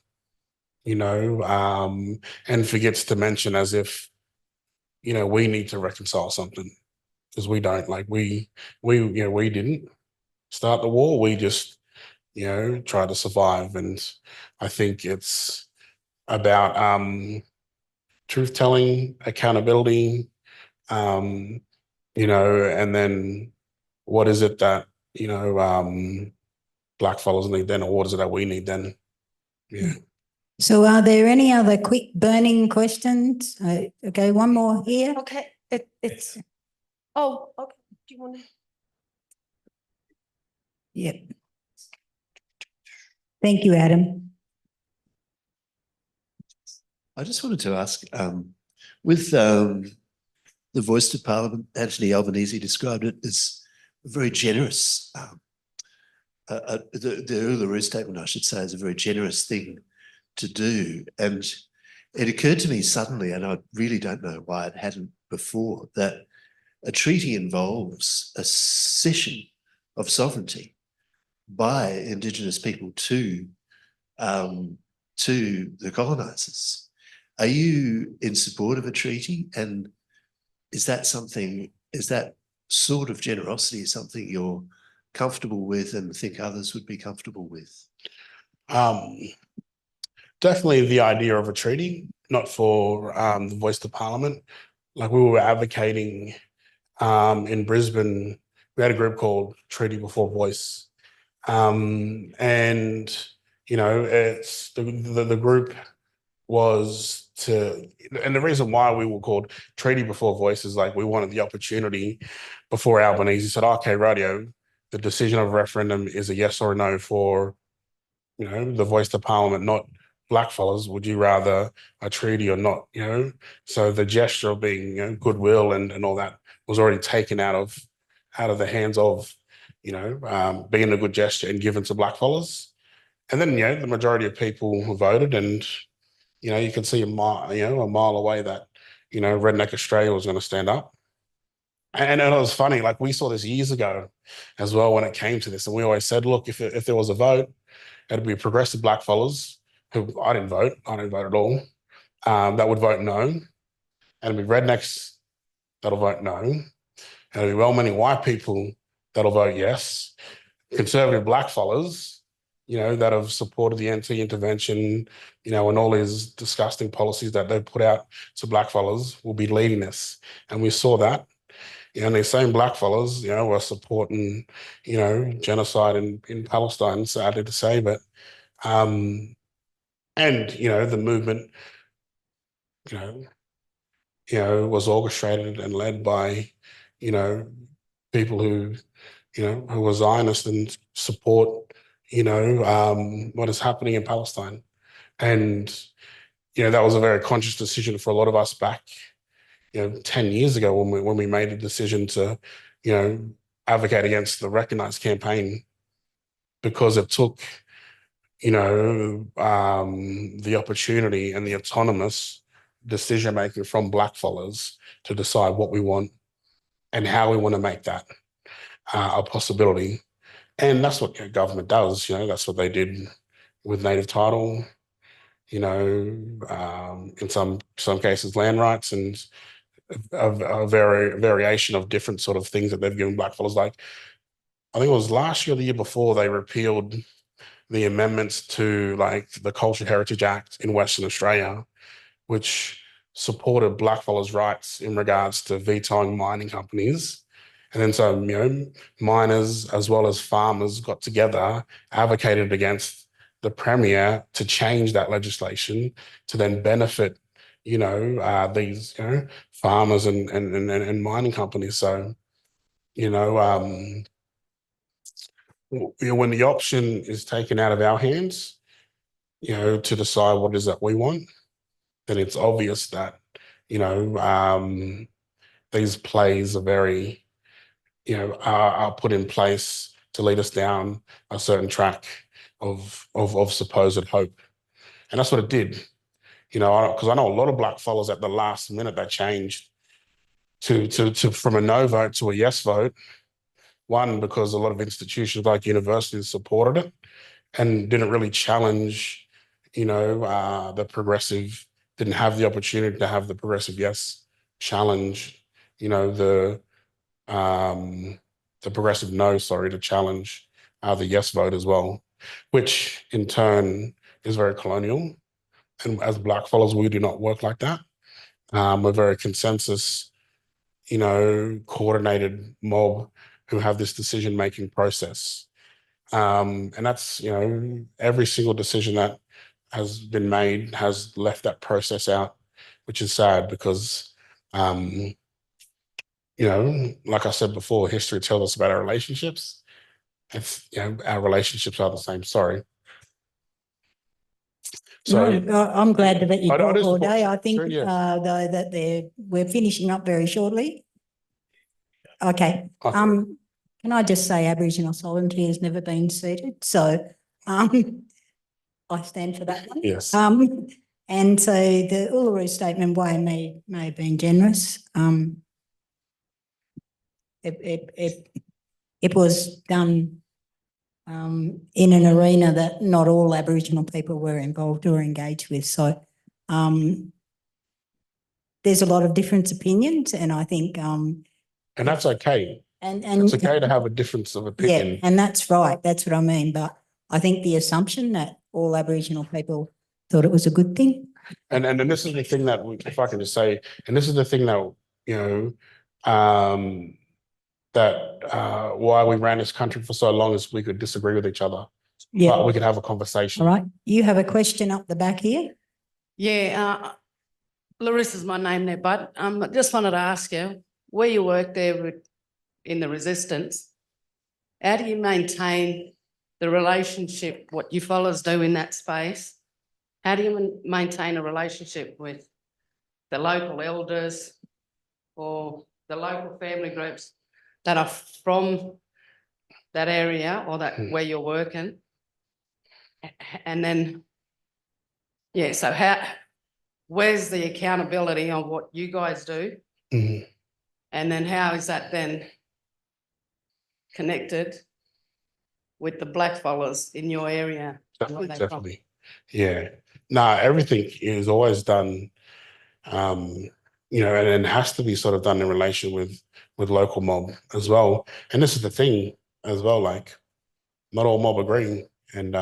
S3: And forgets to mention, as if, we need to reconcile something, because we don't. Like we didn't start the war. We just, try to survive. And I think it's about truth telling, accountability, and then what is it that, Black fellows need then, or what is it that we need then? Yeah.
S1: So are there any other quick burning questions? Okay, one more here.
S7: Okay, it's. Oh, okay. Do you want to?
S1: Yep. Thank you, Adam.
S9: I just wanted to ask, with the Voice to Parliament, Anthony Albanese described it as a very generous, the Uluru Statement, I should say, is a very generous thing to do. And it occurred to me suddenly, and I really don't know why it hadn't before, that a treaty involves a cession of sovereignty by Indigenous people to the colonisers. Are you in support of a treaty? And is that sort of generosity something you're comfortable with and think others would be comfortable with?
S3: Definitely the idea of a treaty, not for the voice to Parliament. Like we were advocating in Brisbane, we had a group called Treaty Before Voice. And, you know, it's the group was to, and the reason why we were called Treaty Before Voice is like we wanted the opportunity before Albanese said, okay, radio, the decision of a referendum is a yes or a no for, you know, the voice to Parliament, not blackfellas. Would you rather a treaty or not? You know, so the gesture of being, you know, goodwill and all that was already taken out of the hands of, you know, being a good gesture and given to blackfellas. And then, you know, the majority of people who voted, and you know, you can see a mile away that, you know, Redneck Australia was going to stand up. And it was funny, like we saw this years ago as well when it came to this. And we always said, look, if there was a vote, it'd be progressive blackfellas who I didn't vote at all, that would vote no. And it'd be rednecks that'll vote no. And it'll be well many white people that'll vote yes. Conservative blackfellas, you know, that have supported the anti-intervention, you know, and all these disgusting policies that they've put out to blackfellas will be leading this. And we saw that. You know, and these same blackfellas, you know, were supporting, you know, genocide in Palestine, sadly to say, but and you know, the movement, you know, was orchestrated and led by, you know, people who, you know, who were Zionist and support, you know, what is happening in Palestine. And, you know, that was a very conscious decision for a lot of us back, you know, 10 years ago when we made a decision to, you know, advocate against the Recognise campaign, because it took, you know, the opportunity and the autonomous decision-making from blackfellas to decide what we want and how we want to make that a possibility. And that's what government does, you know, that's what they did with native title, you know, in some cases land rights, and a variation of different sort of things that they've given blackfellas. Like, I think it was last year or the year before, they repealed the amendments to like the Cultural Heritage Act in Western Australia, which supported blackfellas' rights in regards to vetoing mining companies. And then so, you know, miners as well as farmers got together, advocated against the Premier to change that legislation to then benefit, you know, these, you know, farmers and mining companies. So, you know, when the option is taken out of our hands, you know, to decide what it is that we want, then it's obvious that, you know, these plays are very, you know, are put in place to lead us down a certain track of supposed hope. And that's what it did, you know, because I know a lot of blackfellas at the last minute that changed to from a no vote to a yes vote. One, because a lot of institutions like universities supported it and didn't really challenge, you know, the progressive, didn't have the opportunity to have the progressive yes challenge, you know, the progressive no, sorry, to challenge the yes vote as well, which in turn is very colonial. And as blackfellas, we do not work like that. We're very consensus, you know, coordinated mob who have this decision-making process. And that's, you know, every single decision that has been made has left that process out, which is sad because, you know, like I said before, history tells us about our relationships. It's, you know, our relationships are the same. Sorry. So
S1: No, I'm glad to let you
S3: I
S1: talk
S3: just
S1: all
S3: support-
S1: day. I think,
S3: Sure, yeah.
S1: though, that we're finishing up very shortly. Okay.
S3: Okay.
S1: Can I just say Aboriginal sovereignty has never been ceded, so I stand for that one.
S3: Yes.
S1: And so the Uluru statement may have been generous. It was done in an arena that not all Aboriginal people were involved or engaged with. So there's a lot of different opinions, and I think
S3: And that's okay.
S1: and
S3: It's okay to have a difference of opinion.
S1: yeah, and that's right. That's what I mean. But I think the assumption that all Aboriginal people thought it was a good thing.
S3: And this is the thing that, if I can just say, and this is the thing that, you know, why we ran this country for so long is we could disagree with each other,
S1: Yeah.
S3: but we could have a conversation.
S1: All right. You have a question up the back here?
S10: Yeah, Larissa's my name there, but I just wanted to ask you, where you work there in the resistance, how do you maintain the relationship, what you fellas do in that space? How do you maintain a relationship with the local elders or the local family groups that are from that area or that where you're working? And then, yeah, so where's the accountability on what you guys do?
S3: Mhm.
S10: And then how is that then connected with the black fellas in your area?
S3: Definitely. Yeah. No, everything is always done, you know, and it has to be sort of done in relation with local mob as well. And this is the thing as well, like not all mob agree. And,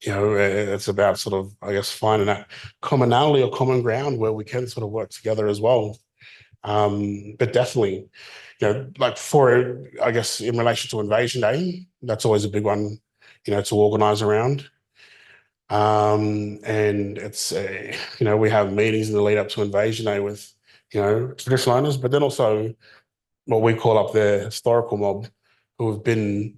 S3: you know, it's about sort of, I guess, finding that commonality or common ground where we can sort of work together as well. But definitely, you know, like for, I guess, in relation to Invasion Day, that's always a big one, you know, to organise around. And it's, you know, we have meetings in the lead up to Invasion Day with, you know, traditional owners, but then also what we call up the historical mob who have been,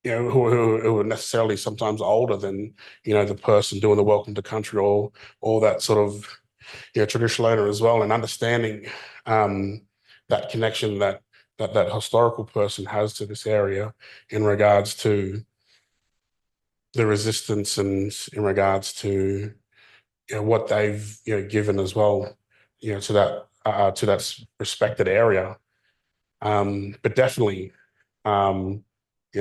S3: you know, who are necessarily sometimes older than, you know, the person doing the welcome to country or that sort of, you know, traditional owner as well, and understanding that connection that historical person has to this area in regards to the resistance and in regards to, you know, what they've, you know, given as well, you know, to that respected area. But definitely, you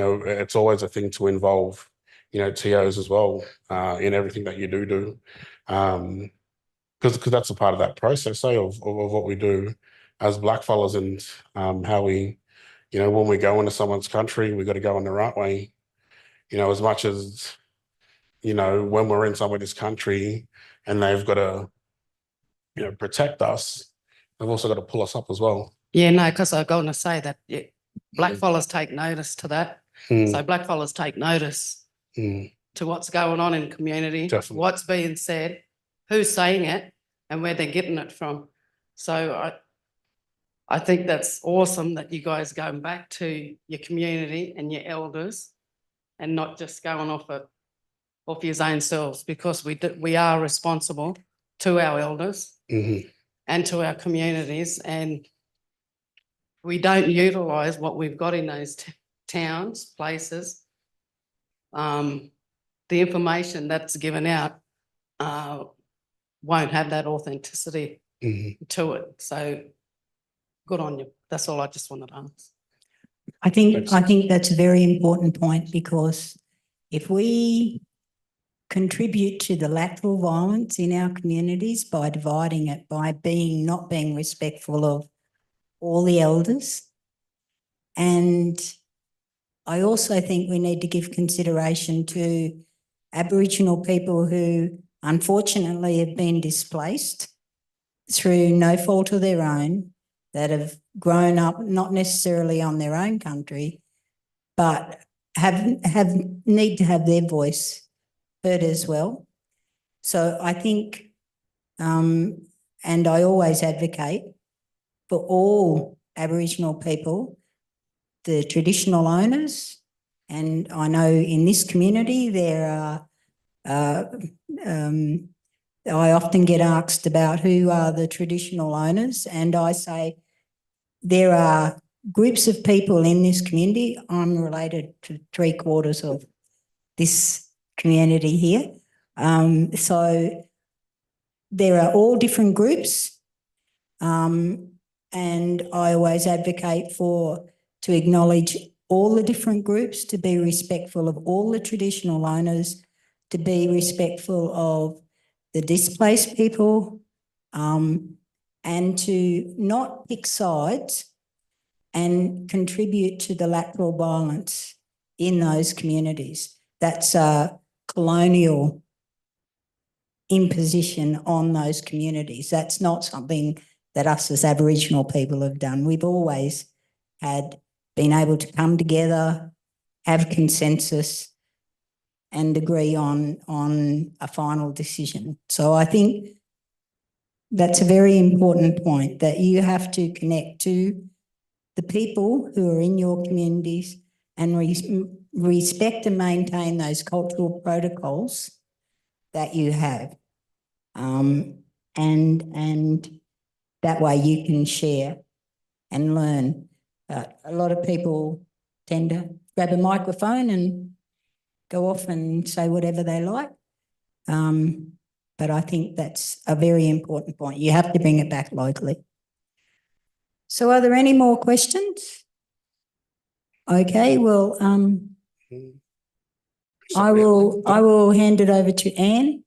S3: know, it's always a thing to involve, you know, TOs as well in everything that you do. Because that's a part of that process, of what we do as blackfellas and how we, you know, when we go into someone's country, we got to go in the right way. You know, as much as, you know, when we're in somebody's country and they've got to, you know, protect us, they've also got to pull us up as well.
S10: Yeah, no, because I'm going to say that black fellas take notice to that. So black fellas take notice to what's going on in the community,
S3: Definitely.
S10: what's being said, who's saying it, and where they're getting it from. So I think that's awesome that you guys are going back to your community and your elders and not just going off your own selves, because we are responsible to our elders and to our communities, and we don't utilise what we've got in those towns, places. The information that's given out won't have that authenticity to it. So good on you. That's all I just wanted to ask.
S1: I think that's a very important point, because if we contribute to the lateral violence in our communities by dividing it, by not being respectful of all the elders, and I also think we need to give consideration to Aboriginal people who unfortunately have been displaced through no fault of their own, that have grown up not necessarily on their own country, but need to have their voice heard as well. So I think, and I always advocate for all Aboriginal people, the traditional owners, and I know in this community there are, I often get asked about who are the traditional owners, and I say there are groups of people in this community. I'm related to 3/4 of this community here. So there are all different groups, and I always advocate to acknowledge all the different groups, to be respectful of all the traditional owners, to be respectful of the displaced people, and to not pick sides and contribute to the lateral violence in those communities. that's a colonial imposition on those communities. That's not something that us as Aboriginal people have done. We've always been able to come together, have consensus and agree on a final decision. So I think that's a very important point, that you have to connect to the people who are in your communities and respect and maintain those cultural protocols that you have. And that way you can share and learn. A lot of people tend to grab a microphone and go off and say whatever they like. But I think that's a very important point. You have to bring it back locally. So are there any more questions? Okay, well, I will hand it over to Anne.